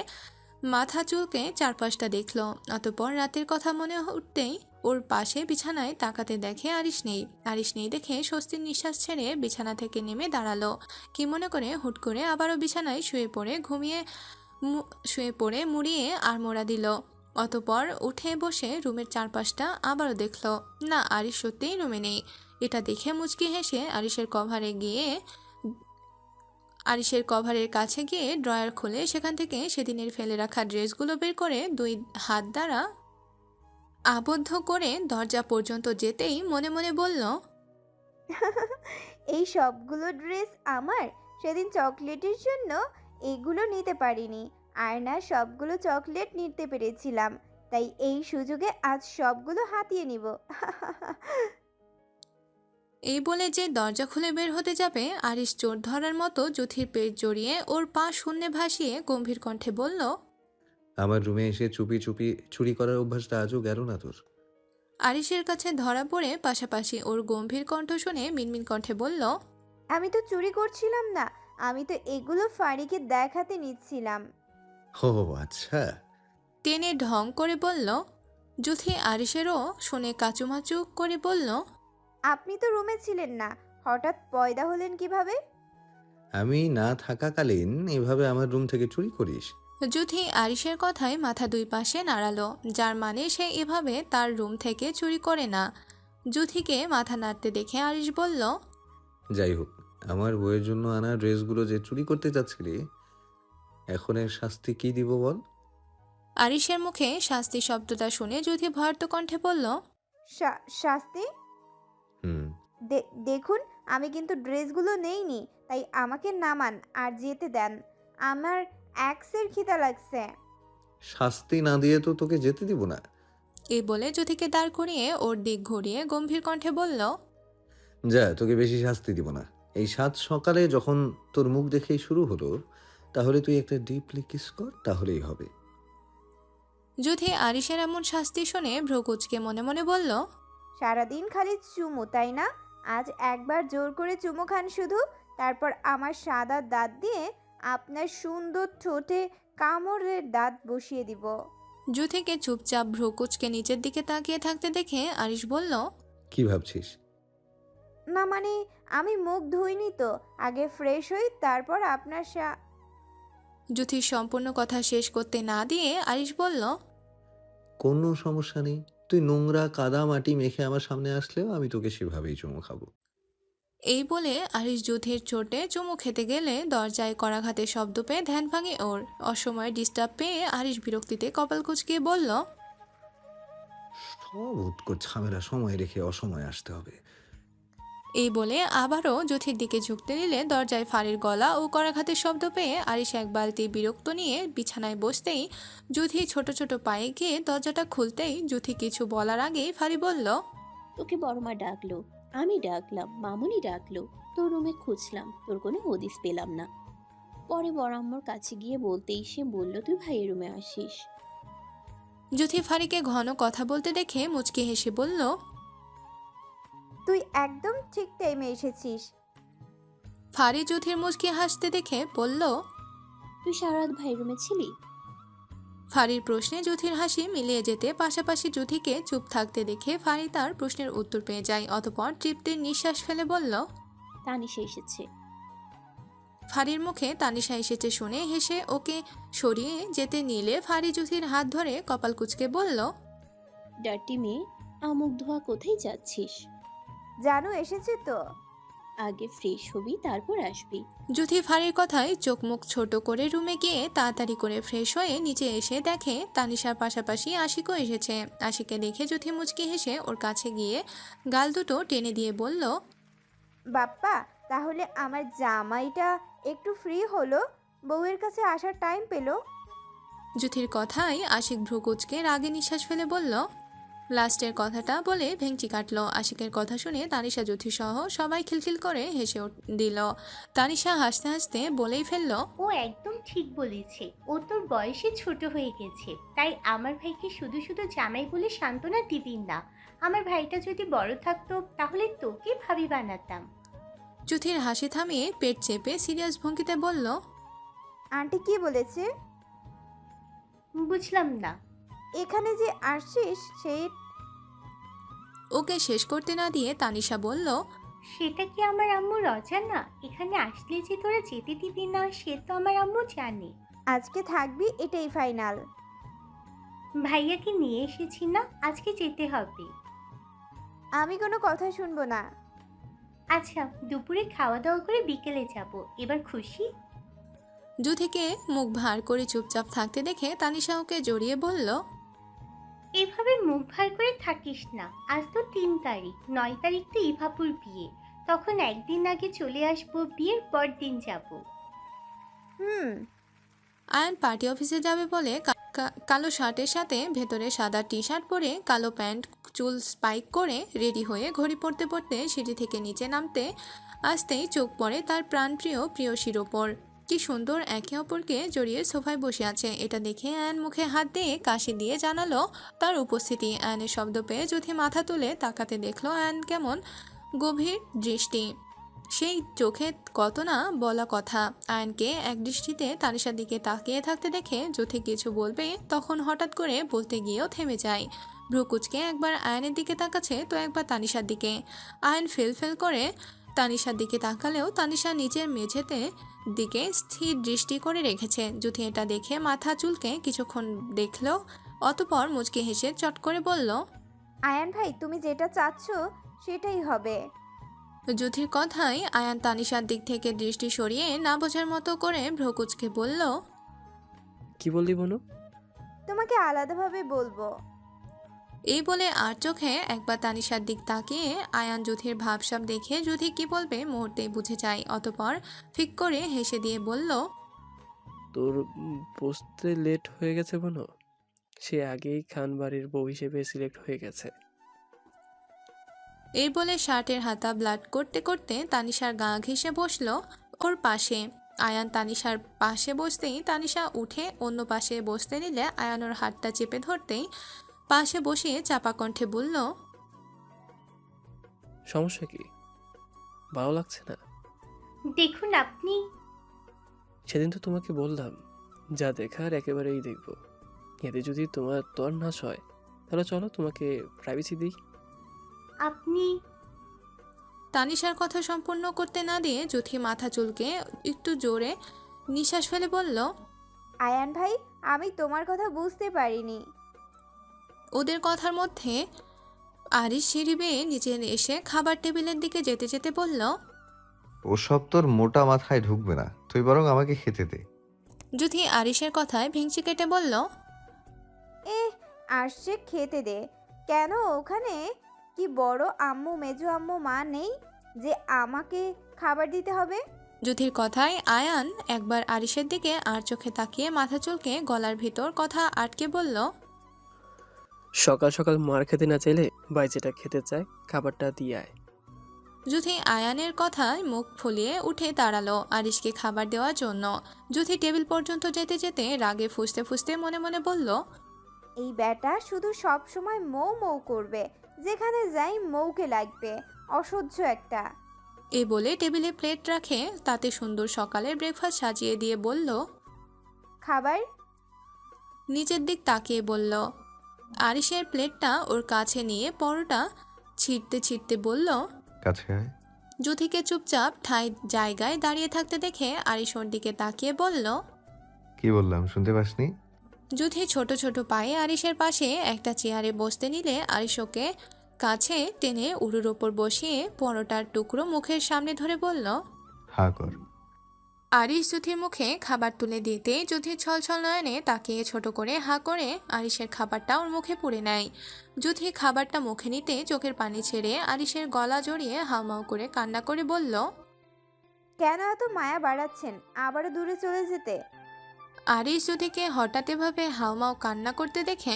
মাথা চুলকে চারপাশটা দেখল। অতঃপর রাতের কথা মনে উঠতেই ওর পাশে বিছানায় তাকাতে দেখে আরিশ নেই দেখে স্বস্তির নিঃশ্বাস ছেড়ে বিছানা থেকে নেমে দাঁড়ালো। কি মনে করে হুট করে আবারও বিছানায় শুয়ে পড়ে মুড়িয়ে আড়মোড়া দিল। অতপর উঠে বসে রুমের চারপাশটা আবারও দেখল, না আরিশ সত্যিই রুমে নেই। এটা দেখে মুচকি হেসে আরিশের কভারের কাছে গিয়ে ড্রয়ার খুলে সেখান থেকে সেদিনের ফেলে রাখা ড্রেসগুলো বের করে 2 হাত দ্বারা আবদ্ধ করে দরজা পর্যন্ত যেতেই মনে মনে বলল, এই সবগুলো ড্রেস আমার। সেদিন চকলেটের জন্য এগুলো নিতে পারিনি, আর না সবগুলো চকলেট নিতে পেরেছিলাম, তাই এই সুযোগে আজ সবগুলো হাতিয়ে নিব। এই বলে যে দরজা খুলে বের হতে যাবে, আরিশ চোর ধরার মতো জুথির পেট জড়িয়ে ওর পা শূন্যে ভাসিয়ে গম্ভীর কণ্ঠে বলল, আমার রুমে এসে চুপি চুপি চুরি করার অভ্যাসটা আজও গেল না তোর? আরিশের কাছে ধরা পড়ে পাশাপাশি ওর গম্ভীর কণ্ঠ শুনে মিনমিন কণ্ঠে বলল, আমি তো চুরি করছিলাম না, আমি তো এগুলো ফারিকে দেখাতে নিচ্ছিলাম। ও আচ্ছা। টেনে ঢং করে বলল। জুথি আরিশেরও শুনে কাচুমাচু করে বলল, আপনি তো রুমে ছিলেন না, হঠাৎ পয়দা হলেন কিভাবে? আমি না থাকাকালীন এভাবে আমার রুম থেকে চুরি করিস? জুথি আরিশের কথায় মাথা 2 পাশে নাড়ালো, যার মানে সে এভাবে তার রুম থেকে চুরি করে না। জুথিকে মাথা নাড়তে দেখে আরিশ বলল, যাই হোক, আমার বইয়ের জন্য আনা ড্রেসগুলো যে চুরি করতে যাচ্ছিলি, এখন এর শাস্তি কি দিব বল? আরিশের মুখে শাস্তি শব্দটা শুনে জুথি ভয়ার্ত কণ্ঠে বলল, শাস্তি? হুম। দেখুন, আমি কিন্তু ড্রেসগুলো নেইনি, তাই আমাকে নামান আর যেতে দেন। আমার এক্সের খিদা লাগছে। শাস্তি না দিয়ে তো তোকে যেতে দিব না। এই বলে জুথিকে দাঁড় করিয়ে ওর দিক ঘুরিয়ে গম্ভীর কণ্ঠে বলল, যা, তোকে বেশি শাস্তি দিব না। এই 7 সকালে যখন তোর মুখ দেখেই শুরু হলো, তাহলে তুই একটা ডিপলি কিস কর, তাহলেই হবে। জুথি আরিশের এমন শাস্তি শুনে ভ্রুকুচকে মনে মনে বলল, সারাদিন খালি চুমু, তাই না? আজ একবার জোর করে চুমু খান শুধু, তারপর আমার সাদা দাঁত দিয়ে আপনার সুন্দর ঠোঁটে কামড়ের দাঁত বসিয়ে দিব। জুথিকে চুপচাপ ভ্রুকুচকে নিচের দিকে তাকিয়ে থাকতে দেখে আরিশ বলল, কি ভাবছিস? না মানে, আমি মুখ ধুইনি তো, আগে ফ্রেশ হই, তারপর আপনার জুথির সম্পূর্ণ কথা শেষ করতে না দিয়ে আরিশ বলল, কোনো সমস্যা নেই, তুই নোংরা কাদা মাটি মেখে আমার সামনে আসলেও আমি তোকে সেভাবেই চুমু খাবো। এই বলে আরিশ জুথির চোটে চুমু খেতে গেলে দরজায় করাঘাতের শব্দ পেয়ে ধ্যান ভাঙে ওর। অসময়ে ডিস্টার্ব পেয়ে আরিশ বিরক্তিতে কপাল কুঁচকিয়ে বলল, সব উৎকট ঝামেলা সময় রেখে অসময়ে আসতে হবে। এই বলে আবারও জুথির দিকে ঝুঁকতে নিলে দরজায় ফাড়ির গলা ও করাঘাতের শব্দ পেয়ে আরিশ এক বালতি বিরক্ত নিয়ে বিছানায় বসতেই জুথি ছোট ছোট পায়ে গিয়ে দরজাটা খুলতেই জুথি কিছু বলার আগেই ফাড়ি বলল, তোকে বড়মা ডাকলো, আমি ডাকলাম, মামুনি ডাকলো, তোর রুমে খুঁজলাম, তোর কোনো হদিস পেলাম না। পরে বড় আম্মুর কাছে গিয়ে বলতেই সে বলল তুই ভাইয়ের রুমে আসিস। জুথি ফাড়িকে ঘন কথা বলতে দেখে মুচকি হেসে বলল, তুই একদম ঠিক টাইমে এসেছিস। ফাড়ি জুথির মুচকি হাসতে দেখে বলল, তুই সারা রাত ভাইয়ের রুমে ছিলি? ফাড়ির প্রশ্নে জুথির হাসি মিলিয়ে যেতে পাশাপাশি জুথিকে চুপ থাকতে দেখে ফাড়ি তার প্রশ্নের উত্তর পেয়ে যায়। অতঃপর তৃপ্তির নিঃশ্বাস ফেলে বলল, তানিশা এসেছে। ফাড়ির মুখে তানিশা এসেছে শুনে হেসে ওকে সরিয়ে যেতে নিলে ফাড়ি জুথির হাত ধরে কপাল কুঁচকে বলল, ডার্টি মেয়ে, আমুক ধোয়া কোথায় যাচ্ছিস? জানু এসেছে তো। আগে ফ্রেশ হবি, তারপর আসবি। জুথি ফাড়ির কথায় চোখ মুখ ছোট করে রুমে গিয়ে তাড়াতাড়ি করে ফ্রেশ হয়ে নিচে এসে দেখে তানিশার পাশাপাশি আশিকও এসেছে। আশিককে দেখে জুথি মুচকি হেসে ওর কাছে গিয়ে গাল দুটো টেনে দিয়ে বলল, বাপ্পা, তাহলে আমার জামাইটা একটু ফ্রি হলো, বউয়ের কাছে আসার টাইম পেলো। জুথির কথায় আশিক ভ্রুকুচকে রাগে নিঃশ্বাস ফেলে বলল। লাস্টের কথাটা বলে ভেঙচি কাটল। আশিকের কথা শুনে তানিশা জুথি সহ সবাই খিলখিল করে হেসে দিল। তানিশা হাসতে হাসতে বলেই ফেলল, ও একদম ঠিক বলেছে, ও তোর বয়সে ছোট হয়ে গেছে, তাই আমার ভাইকে শুধু শুধু জামাই বলে সান্ত্বনা দিবি না। আমার ভাইটা যদি বড় থাকতো তাহলে তোকে ভাবি বানাতাম। জুথির হাসি থামিয়ে পেট চেপে সিরিয়াস ভঙ্গিতে বলল, আন্টি কি বলেছে? বুঝলাম না। এখানে যে আসছিস সেই। ওকে শেষ করতে না দিয়ে তানিশা বলল, সেটা কি আমার আম্মুর অজানা? এখানে আসলে যে তোরা যেতে দিবি না সে তো আমার আম্মু জানে। আজকে থাকবি, এটাই ফাইনাল। ভাইয়াকে নিয়ে এসেছি না, আজকে যেতে হবে। আমি কোনো কথা শুনবো না। আচ্ছা, দুপুরে খাওয়া দাওয়া করে বিকেলে যাব। এবার খুশি? জুথিকে মুখ ভার করে চুপচাপ থাকতে দেখে তানিশা ওকে জড়িয়ে বলল, এভাবে মুখ ভার করে থাকিস না। আজ তো 3 তারিখ, 9 তারিখ তো ইভাপুর বিয়ে। তখন একদিন আগে চলে আসবো, বিয়ের পর দিন যাব। আয়ান পার্টি অফিসে যাবে বলে কালো শার্টের সাথে ভেতরে সাদা টি শার্ট পরে কালো প্যান্ট, চুল স্পাইক করে রেডি হয়ে ঘড়ি পড়তে পড়তে সিঁড়ি থেকে নিচে নামতে আসতেই চোখ পড়ে তার প্রাণপ্রিয় প্রিয়সীর ওপর। কি সুন্দর একে অপরকে জড়িয়ে সোফায় বসে আছে। এটা দেখে আয়ান মুখে হাত দিয়ে কাশি দিয়ে জানালো তার উপস্থিতি। আয়ানের শব্দ পেয়ে যুথি মাথা তুলে তাকাতে দেখলো আয়ান কেমন গভীর দৃষ্টি, সেই চোখে কত না বলা কথা। আয়নকে এক দৃষ্টিতে তানিশার দিকে তাকিয়ে থাকতে দেখে যুথি কিছু বলবে তখন হঠাৎ করে বলতে গিয়েও থেমে যায়। ভ্রুকুচকে একবার আয়নের দিকে তাকাচ্ছে তো একবার তানিশার দিকে। আয়ন ফেল করে তানিশার দিকে তাকালেও তানিশা নিজের মেঝেতে দিকে স্থির দৃষ্টি করে রেখেছে। যুথি এটা দেখে মাথা চুলকে কিছুক্ষণ দেখলো, অতপর মুচকি হেসে চট করে বলল, আয়ান ভাই, তুমি যেটা চাচ্ছ সেটাই হবে। যুথির কথায় আয়ান তানিশার দিক থেকে দৃষ্টি সরিয়ে না বোঝার মতো করে ভ্রুকুচকে বলল, কি বললি বনু? তোমাকে আলাদাভাবে বলবো। এই বলে আর চোখে একবার তানিশার দিক তাকিয়ে আয়ান যুথির ভাবসাব দেখে যুথি কি বলবে মুহূর্তেই বুঝে যায়। অতপর ফিক করে হেসে দিয়ে বলল, তোর বসতে লেট হয়ে গেছে বনু। সে আগেই খান বাড়ির বউ হিসেবে সিলেক্ট হয়ে গেছে। এই বলে শার্টের হাতা ব্লাড করতে করতে তানিশার গা ঘেঁষে বসলো ওর পাশে। আয়ান তানিশার পাশে বসতেই তানিশা উঠে অন্য পাশে বসতে নিলে আয়ান ওর হাতটা চেপে ধরতেই পাশে বসিয়ে চাপা কণ্ঠে বলল, সমস্যা কি? ভালো লাগছে না? দেখুন আপনি। সেদিন তো তোমাকে বললাম যা দেখার একেবারেই দেখব। এতে যদি তোমার তর নাশ হয় তাহলে চলো তোমাকে প্রাইভেসি দিই। আপনি। তানিশার কথা সম্পূর্ণ করতে না দিয়ে যুথি মাথা চুলকে একটু জোরে নিঃশ্বাস ফেলে বলল, আয়ান ভাই, আমি তোমার কথা বুঝতে পারিনি। ওদের কথার মধ্যে আরিশ সিঁড়ি বেয়ে নিচে এসে খাবার টেবিলের দিকে যেতে যেতে বলল, ওসব তোর মোটা মাথায় ঢুকবে না, তুই বরং আমাকে খেতে দে। যুথি আরিশের কথায় ভেঙচি কেটে বলল, আসছে, খেতে দে। কেন, ওখানে কি বড় আম্মু, মেজো আম্মু, মা নেই যে আমাকে খাবার দিতে হবে? যুথির কথায় আয়ান একবার আরিশের দিকে আর চোখে তাকিয়ে মাথা চুলকে গলার ভিতর কথা আটকে বলল, সকাল সকাল মার খেতে না চাইলে ভাই যেটা খেতে চায় খাবারটা দিয়ে আয়। যুথি আয়ানের কথায় মুখ ফুলিয়ে উঠে দাঁড়ালো আরিশকে খাবার দেওয়ার জন্য। যুথি টেবিল পর্যন্ত যেতে যেতে রাগে ফুঁসতে ফুঁসতে মনে মনে বলল, এই ব্যাটা শুধু সব সময় মৌ মৌ করবে, যেখানে যাই মৌকে লাগবে, অসহ্য একটা। এই বলে টেবিলে প্লেট রাখে তাতে সুন্দর সকালের ব্রেকফাস্ট সাজিয়ে দিয়ে বলল, খাবার। নিচের দিক তাকিয়ে বলল। আরিশের প্লেটটা ওর কাছে নিয়ে পরোটা ছিঁড়তে ছিঁড়তে বলল, কাছে আয়। যুথিকে চুপচাপ ঠাই জায়গায় দাঁড়িয়ে থাকতে দেখে আরিশ ওর দিকে তাকিয়ে বলল, কি বললাম শুনতে পাসনি? যুথি ছোট ছোট পায়ে আরিশের পাশে একটা চেয়ারে বসতে নিলে আরিশ ওকে কাছে টেনে উড়ুর ওপর বসিয়ে পরোটার টুকরো মুখের সামনে ধরে বলল, হা কর। আরিশ যুথির মুখে খাবার তুলে দিতে যুথি ছলছল নয়নে তাকিয়ে ছোট করে হা করে আরিশের খাবারটা ওর মুখে পুড়ে নেয়। যুথি খাবারটা মুখে নিতে চোখের পানি ছেড়ে আরিশের গলা জড়িয়ে হাউমাউ করে কান্না করে বলল, কেন এত মায়া বাড়াচ্ছেন আবারও দূরে চলে যেতে? আরিশ যুথিকে হঠাৎ এভাবে হাউমাউ কান্না করতে দেখে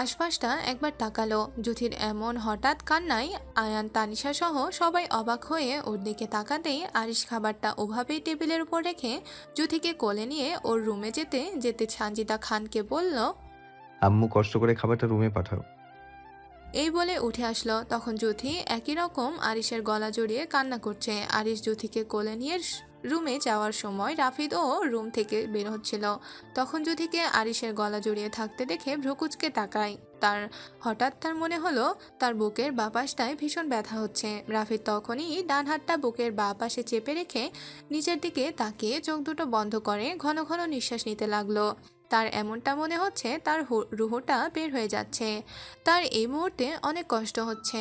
আশপাশটা একবার তাকালো। যুথির এমন হঠাৎ কান্নায় আয়ান, তানিশা সহ সবাই অবাক হয়ে ওর দিকে তাকাতেই আরিশ খাবারটা ওভাবেই টেবিলের উপর রেখে যুথিকে কোলে নিয়ে ওর রুমে যেতে যেতে সানজিদা খানকে বলল, আম্মু কষ্ট করে খাবারটা রুমে পাঠাও। এই বলে উঠে আসলো। তখন যুথি একই রকম আরিশের গলা জড়িয়ে কান্না করছে। আরিশ যুথিকে কোলে নিয়ে রুমে যাওয়ার সময় রাফিদও রুম থেকে বের হচ্ছিল। তখন যুথিকে আরিশের গলা জড়িয়ে থাকতে দেখে ভ্রুকুচকে তাকায়। হঠাৎ তার মনে হলো তার বুকের বাঁ পাশটায় ভীষণ ব্যথা হচ্ছে। রাফিদ তখনই ডান হাতটা বুকের বাঁ পাশে চেপে রেখে নিচের দিকে তাকিয়ে চোখ দুটো বন্ধ করে ঘন ঘন নিঃশ্বাস নিতে লাগলো। তার এমনটা মনে হচ্ছে তার রুহটা বের হয়ে যাচ্ছে। তার এই মুহূর্তে অনেক কষ্ট হচ্ছে,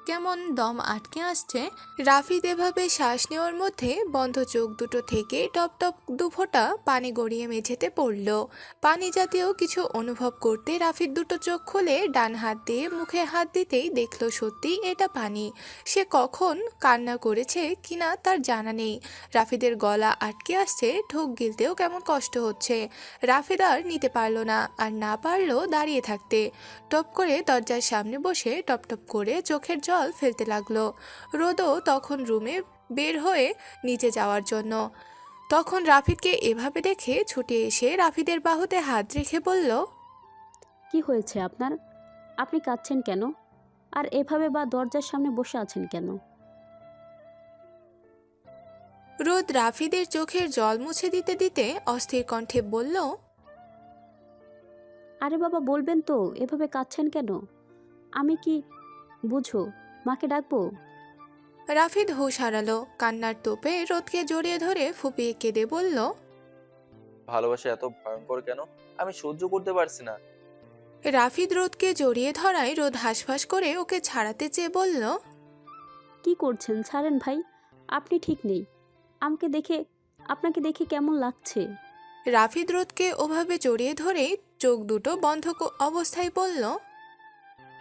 কেমন দম আটকে আসছে। রাফিদ এভাবে শ্বাস নেওয়ার মধ্যে বন্ধ চোখ দুটো থেকে টপ টপ দুফোঁটা পানি গড়িয়ে মেঝেতে পড়ল। পানি জাতীয় কিছু অনুভব করতে রাফিদ দুটো চোখ খুলে ডান হাত দিয়ে মুখে হাত দিতেই দেখলো সত্যি এটা পানি। সে কখন কান্না করেছে কিনা তার জানা নেই। রাফিদের গলা আটকে আসছে, ঢোক গিলতেও কেমন কষ্ট হচ্ছে। রাফিদ আর নিতে পারলো না, আর না পারলো দাঁড়িয়ে থাকতে। টপ করে দরজার সামনে বসে টপ টপ করে চোখের জল ফেলতে লাগলো। রোদও তখন রুমে বের হয়ে নিচে যাওয়ার জন্য। তখন রাফিদকে এভাবে দেখে ছুটে এসে রাফিদের বাহুতে হাত রেখে বলল, কি হয়েছে আপনার? আপনি কাঁদছেন কেন? আর এভাবে বা দরজার সামনে বসে আছেন কেন? রোদ রাফিদের চোখের জল মুছে দিতে দিতে অস্থির কণ্ঠে বলল, আরে বাবা বলবেন তো, এভাবে কাঁদছেন কেন? আমি কি বুঝো? মাকে ডাকবো? রাফিদ হুঁশ হারালো। কান্নার তোপে রোদকে জড়িয়ে ধরে ফুপিয়ে কেঁদে বলল, ভালোবাসা এত ভয়ঙ্কর কেন? আমি সহ্য করতে পারছি না। রাফিদ রোদকে জড়িয়ে ধরায় রোদ হাঁসফাঁস করে ওকে ছাড়াতে চেয়ে বলল, কি করছেন? ছাড়েন ভাই, আপনি ঠিক নেই। আপনাকে দেখে কেমন লাগছে? রাফিদ রোদকে ওভাবে জড়িয়ে ধরে চোখ দুটো বন্ধ অবস্থায় বলল,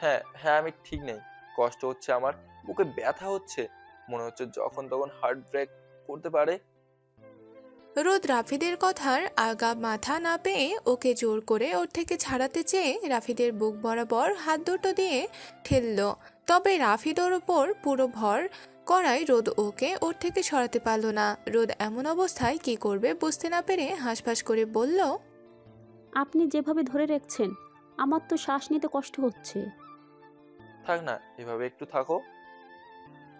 হ্যাঁ হ্যাঁ, আমি ঠিক নেই। কষ্ট হচ্ছে আমার, বুকে ব্যথা হচ্ছে, মনে হচ্ছে যখন তখন হার্ট ব্রেক করতে পারে। রোদ রাফিদের কথার আগা মাথা না পেয়ে ওকে জোর করে ওর থেকে ছাড়াতে চেয়ে রাফিদের বুক বরাবর হাত দুটো দিয়ে ঠেলল। তবে রাফিদ ওর ওপর পুরো ভর করায় রোদ ওকে ওর থেকে সরাতে পারল না। রোদ এমন অবস্থায় কি করবে বুঝতে না পেরে হাঁসফাঁস করে বলল, আপনি যেভাবে ধরে রাখছেন আমার তো শ্বাস নিতে কষ্ট হচ্ছে। থাক না, এভাবে একটু থাকো।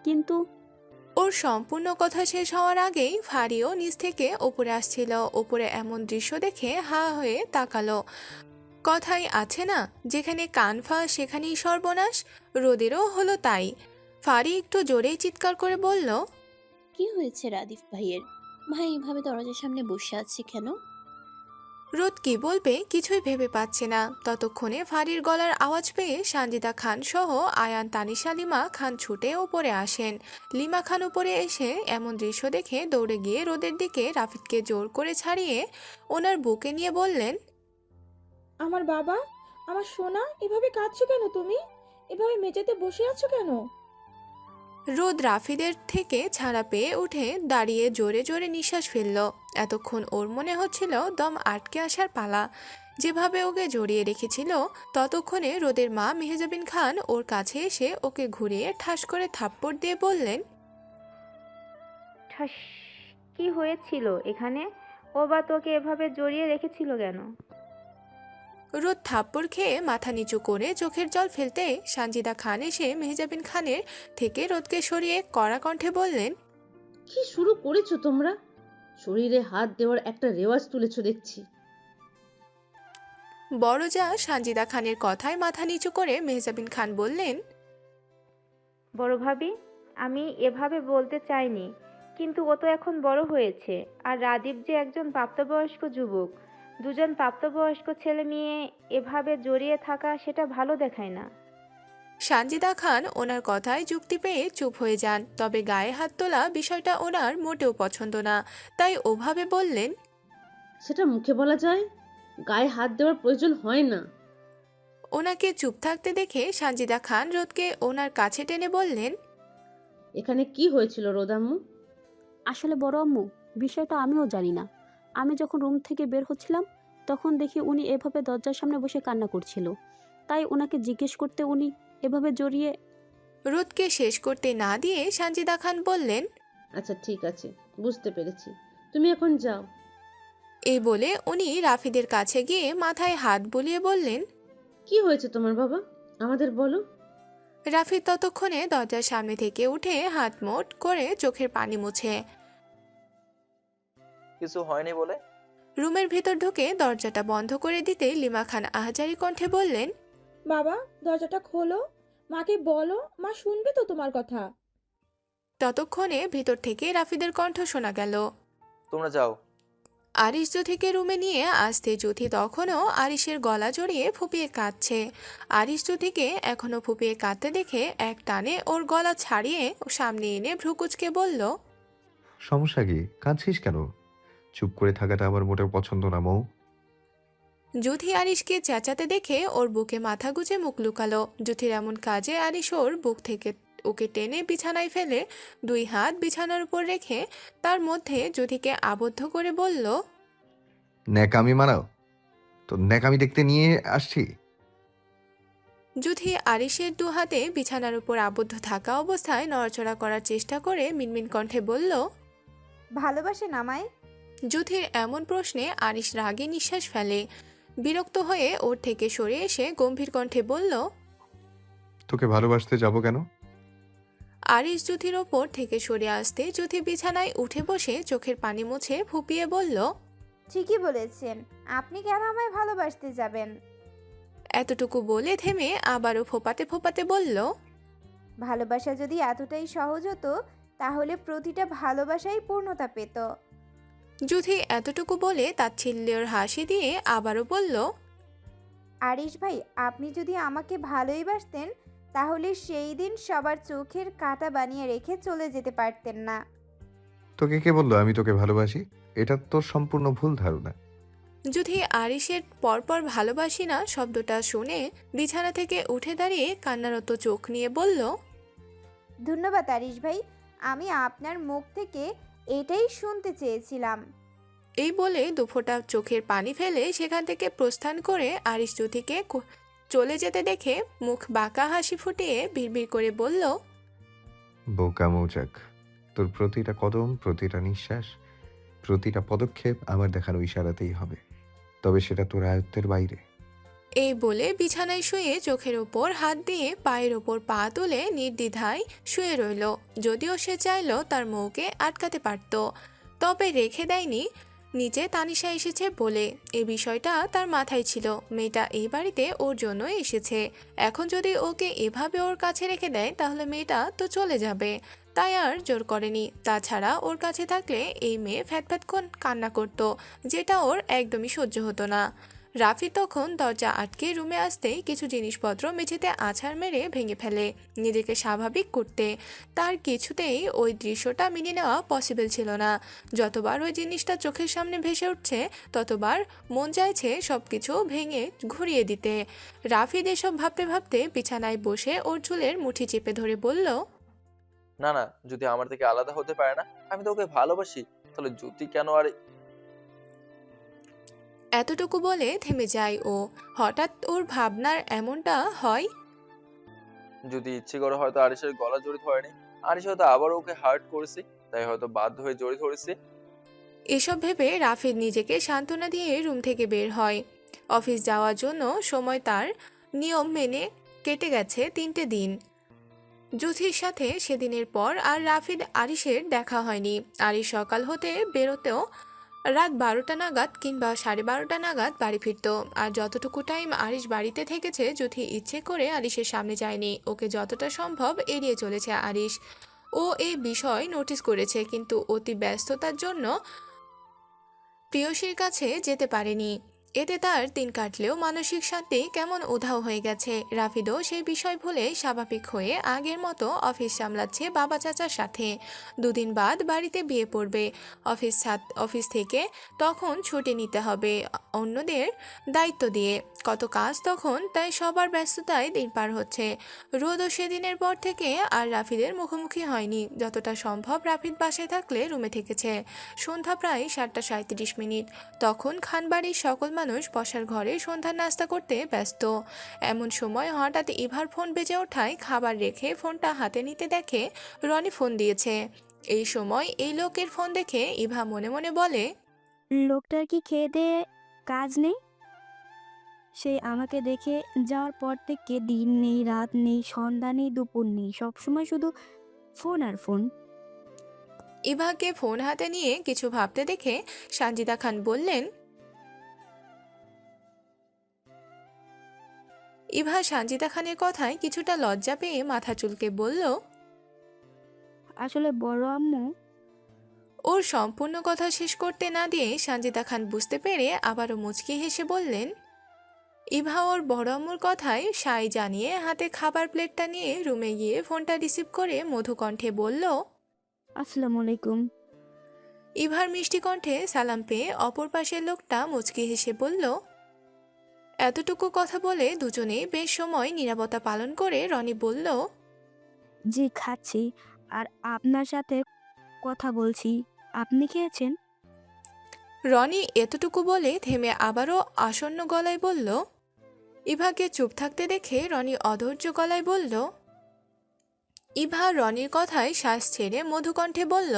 কিন্তু ওর সম্পূর্ণ কথা শেষ হওয়ার আগেই ফারিও নিচ থেকে ওপরে আসছিল। ওপরে এমন দৃশ্য দেখে হা হয়ে তাকালো। কথাই আছে না, যেখানে কান ফাঁস সেখানেই সর্বনাশ। রোদেরও হলো তাই। ফারি একটু জোরেই চিৎকার করে বলল, কি হয়েছে রাদিফ ভাইয়ের? ভাই এভাবে দরজার সামনে বসে আছে কেন? রোদ কি বলবে কিছুই ভেবে পাচ্ছে না। ততক্ষণে ফারির গলার আওয়াজ পেয়ে সানজিদা খান সহ আয়ান, তানিশা, লিমা খান ছুটে ওপরে আসেন। লিমা খান উপরে এসে এমন দৃশ্য দেখে দৌড়ে গিয়ে রোদের দিকে রাফিদকে জোর করে ছাড়িয়ে ওনার বুকে নিয়ে বললেন, আমার বাবা, আমার সোনা, এভাবে কাঁদছো কেন তুমি? এভাবে মেঝেতে বসে আছো কেন? রোদ রাফিদের থেকে ছাড়া পেয়ে উঠে দাঁড়িয়ে জোরে জোরে নিঃশ্বাস ফেলল। এতক্ষণ ওর মনে হচ্ছিল দম আটকে আসার পালা। যেভাবে ওকে জড়িয়ে রেখেছিল, ততক্ষণে রোদের মা মেহজাবিন খান ওর কাছে এসে ওকে ঘুরিয়ে ঠাস করে থাপ্পড় দিয়ে বললেন, ঠাস, কি হয়েছিল এখানে? ও বা তোকে এভাবে জড়িয়ে রেখেছিল কেন? রোদ থাপ্পড় খেয়ে মাথা নিচু করে চোখের জল ফেলতে সানজিদা খান এসে মেহজাবিন খানের থেকে রোদকে সরিয়ে কড়া কণ্ঠে বললেন, কি শুরু করেছো তোমরা? শরীরে হাত দেওয়ার একটা রেওয়াজ তুলেছো দেখছি। বড় যা সানজিদা খানের কথায় মাথা নিচু করে মেহজাবিন খান বললেন, বড় ভাবি, আমি এভাবে বলতে চাইনি, কিন্তু ও তো এখন বড় হয়েছে। আর রাদীপ যে একজন প্রাপ্তবয়স্ক যুবক। দুজন প্রাপ্তবয়স্ক ছেলে মেয়ে এভাবে জড়িয়ে থাকা, সেটা ভালো দেখায় না। সানজিদা খান ওনার কথায় যুক্তি পেয়ে চুপ হয়ে যান। তবে গায়ে হাত তোলা বিষয়টা ওনার মোটেও পছন্দ না, তাই ওভাবে বললেন, সেটা মুখে বলা যায়, গায়ে হাত দেওয়ার প্রয়োজন হয় না। ওনাকে চুপ থাকতে দেখে সানজিদা খান রোদকে ওনার কাছে টেনে বললেন, এখানে কি হয়েছিল রোদাম্মু? আসলে বড় আম্মু, বিষয়টা আমিও জানি না। আমি যখন রুম থেকে বের হচ্ছিলাম তখন দেখি উনি এভাবে দরজার সামনে বসে কান্না করছিল। তাই ওনাকে জিজ্ঞেস করতে উনি এভাবে জড়িয়ে। রোদকে শেষ করতে না দিয়ে সানজিদা খান বললেন, আচ্ছা ঠিক আছে, বুঝতে পেরেছি, তুমি এখন যাও। এই বলে উনি রাফিদের কাছে গিয়ে মাথায় হাত বুলিয়ে বললেন, কি হয়েছে তোমার বাবা, আমাদের বলো। রাফিদ ততক্ষণে দরজার সামনে থেকে উঠে হাত মোট করে চোখের পানি মুছে কিছু হয়নি বলে রুমের ভিতর ঢুকে দরজাটা বন্ধ করে দিতে লিমা খান আহাজারি কণ্ঠে বললেন, বাবা, দরজাটা খোলো, মাকে বলো, মা শুনবে তো তোমার কথা। ততক্ষণে ভিতর থেকে রাফিদের কণ্ঠ শোনা গেল, তোমরা যাও। আরিশ জ্যোতিকে রুমে নিয়ে আসতে জ্যোতি তখনও আরিশের গলা জড়িয়ে ফুপিয়ে কাঁদছে। আরিশ জ্যোতিকে এখনো ফুপিয়ে কাঁদতে দেখে এক টানে ওর গলা ছাড়িয়ে ও সামনে এনে ভ্রুকুচকে বলল, সমস্যা কি? কাঁদছিস কেন? চুপ করে থাকাটা আমার মোটেও পছন্দ না মৌ। জ্যোতি আরিশকে চেঁচাতে দেখে ওর বুকে মাথা গুজে মুখ লুকালো। জ্যোতির এমন কাজে আরিশ ওর বুক থেকে ওকে টেনে বিছানায় ফেলে দুই হাত বিছানার উপর রেখে তার মধ্যে জ্যোতিকে আবদ্ধ করে বলল, ন্যাকামি মানাও? তো ন্যাকামি দেখতে নিয়ে আসছি। জ্যোতি আরিশের দু হাতে বিছানার উপর আবদ্ধ থাকা অবস্থায় নড়াচড়া করার চেষ্টা করে মিনমিন কণ্ঠে বলল, ভালোবাসেন আমায়? জ্যোতির এমন প্রশ্নে আরিশ রাগে নিঃশ্বাস ফেলে। বিরক্ত হয়ে ওর থেকে সরে এসে গম্ভীর কণ্ঠে বলল, তোকে ভালোবাসতে যাব কেন? আরিশ জ্যোতির ওপর থেকে সরে আসতে জ্যোতি বিছানায় উঠে বসে চোখের পানি মুছে ফুপিয়ে বলল, ঠিকই বলেছেন, আপনি কেন আমায় ভালোবাসতে যাবেন? এতটুকু বলে থেমে আবারও ফোপাতে ফোপাতে বলল, ভালোবাসা যদি এতটাই সহজ হতো তাহলে প্রতিটা ভালোবাসাই পূর্ণতা পেত। জ্যোতি এতটুকু বলে তাচ্ছিল্যের হাসি দিয়ে আবারও বলল, আরিশ ভাই, আপনি যদি আমাকে ভালোই বাসতেন তাহলে সেই দিন সবার চোখের কাঁটা বানিয়ে রেখে চলে যেতে পারতেন না। তোকে কে বললো আমি তোকে ভালোবাসি? এটা তোর সম্পূর্ণ ভুল ধারণা। জ্যোতি আরিশের পরপর ভালোবাসি না শব্দটা শুনে বিছানা থেকে উঠে দাঁড়িয়ে কান্নারত চোখ নিয়ে বলল, ধন্যবাদ আরিশ ভাই, আমি আপনার মুখ থেকে এটাই শুনতে চেয়েছিলাম। এই বলে দুফোঁটা চোখের পানি ফেলে সেখান থেকে প্রস্থান করে আরিশ জ্যোতিকে চলে যেতে দেখে মুখ বাঁকা হাসি ফুটিয়ে বিড়বিড় করে বলল, বোকা মৌচাক, তোর প্রতিটা কদম, প্রতিটা নিঃশ্বাস, প্রতিটা পদক্ষেপ আমার দেখানো ইশারাতেই হবে, তবে সেটা তোর আয়ত্তের বাইরে। এই বলে বিছানায় শুয়ে চোখের ওপর হাত দিয়ে পায়ের ওপর পা তুলে নির্দ্বিধায় শুয়ে রইল। যদিও সে চাইল তার মৌকে আটকাতে পারত, তবে রেখে দেয়নি। নিচে তানিশা এসেছে বলে এই বিষয়টা তার মাথায় ছিল। মেয়েটা এই বাড়িতে ওর জন্য এসেছে, এখন যদি ওকে এভাবে ওর কাছে রেখে দেয় তাহলে মেয়েটা তো চলে যাবে। তাই আর জোর করেনি। তাছাড়া ওর কাছে থাকলে এই মেয়ে ফ্যাট কান্না করত, যেটা ওর একদমই সহ্য হতো না। রাফি তখন দরজা আটকে রুমে আসতেই কিছু জিনিসপত্র মেঝেতে আছাড় মেরে ভেঙে ফেলে নিজেকে স্বাভাবিক করতে। তার কিছুতেই ওই দৃশ্যটা মেনে নেওয়া পসিবল ছিল না। যতবার ওই জিনিসটা চোখের সামনে ভেসে উঠছে ততবার মন চাইছে সব কিছু ভেঙে ঘুরিয়ে দিতে। রাফিদ এসব ভাবতে ভাবতে বিছানায় বসে ওর চুলের মুঠি চেপে ধরে বলল, না না, যদি আমার থেকে আলাদা হতে পারে না, আমি তো ওকে ভালোবাসি, তাহলে জ্যোতি কেন আর? এতটুকু বলে থেমে যায় ও। হঠাৎ ওর ভাবনার এমনটা হয়। যদি ইচ্ছে করে হয়তো আরিশের গলা জড়িত হয়নি, আরিশ হয়তো আবার ওকে হার্ট করেছে, তাই হয়তো বাধ্য হয়ে জড়িত ধরেছে। এসব ভেবে রাফিদ নিজেকে সান্ত্বনা দিয়ে রুম থেকে বের হয়। অফিস যাওয়ার জন্য সময় তার নিয়ম মেনে কেটে গেছে 3টে দিন। জ্যোতির সাথে সেদিনের পর আর রাফিদ আরিশের দেখা হয়নি। আরিশ সকাল হতে বেরোতেও রাত 12টা নাগাদ কিংবা 12:30 নাগাদ বাড়ি ফিরত। আর যতটুকু টাইম আরিশ বাড়িতে থেকেছে জ্যোতি ইচ্ছে করে আরিশের সামনে যায়নি। ওকে যতটা সম্ভব এড়িয়ে চলেছে আরিশ। ও এই বিষয় নোটিস করেছে, কিন্তু অতি ব্যস্ততার জন্য প্রিয়সীর কাছে যেতে পারেনি। এতে তার দিন কাটলেও মানসিক শান্তি কেমন উধাও হয়ে গেছে। রাফিদও সেই বিষয় ভুলে স্বাভাবিক হয়ে আগের মতো অফিস সামলাচ্ছে বাবা চাচার সাথে। 2 দিন বাদ বাড়িতে বিয়ে পড়বে। অফিস থেকে তখন ছুটি নিতে হবে অন্যদের দায়িত্ব দিয়ে। কত কাজ তখন, তাই সবার ব্যস্ততায় দিন পার হচ্ছে। রোদও সেদিনের পর থেকে আর রাফিদের মুখোমুখি হয়নি। যতটা সম্ভব রাফিদ বাসায় থাকলে রুমে থেকেছে। সন্ধ্যা প্রায় 7:37। তখন খানবাড়ির সকল মানুষ বসার ঘরে সন্ধ্যার নাস্তা করতে ব্যস্ত। এমন সময় হঠাৎ ইভার ফোন বেজে ওঠায় খাবার রেখে ফোনটা হাতে নিতে দেখে রনি ফোন দিয়েছে। এই সময় এই লোকের ফোন দেখে ইভা মনে মনে বলে, লোকটার কি খেয়ে দেয়ে কাজ নেই? সে আমাকে দেখে যাওয়ার পর থেকে দিন নেই, রাত নেই, সন্ধ্যা নেই, দুপুর নেই, সবসময় শুধু ফোন আর ফোন। ইভাকে ফোন হাতে নিয়ে কিছু ভাবতে দেখে সানজিদা খান বললেন। ইভা সানজিদা খানের কথায় কিছুটা লজ্জা পেয়ে মাথা চুলকে বলল, আসলে বড় আম্মু ওর সম্পূর্ণ কথা শেষ করতে না দিয়ে সানজিদা খান বুঝতে পেরে আবারও মুচকি হেসে বললেন। ইভা ওর বড় আম্মুর কথায় সাই জানিয়ে হাতে খাবার প্লেটটা নিয়ে রুমে গিয়ে ফোনটা রিসিভ করে মধুকণ্ঠে বলল, আসসালামু আলাইকুম। ইভার মিষ্টি কণ্ঠে সালাম পেয়ে অপর পাশের লোকটা মুচকি হেসে বলল। এতটুকু কথা বলে দুজনেই বেশ সময় নীরবতা পালন করে রনি বলল, জি খাচ্ছি, আর আপনার সাথে কথা বলছি। আপনি খেয়েছেন? রনি এতটুকু বলে থেমে আবারও আসন্ন গলায় বলল। ইভাকে চুপ থাকতে দেখে রনি অধৈর্য গলায় বলল। ইভা রনির কথায় শ্বাস ছেড়ে মধুকণ্ঠে বলল,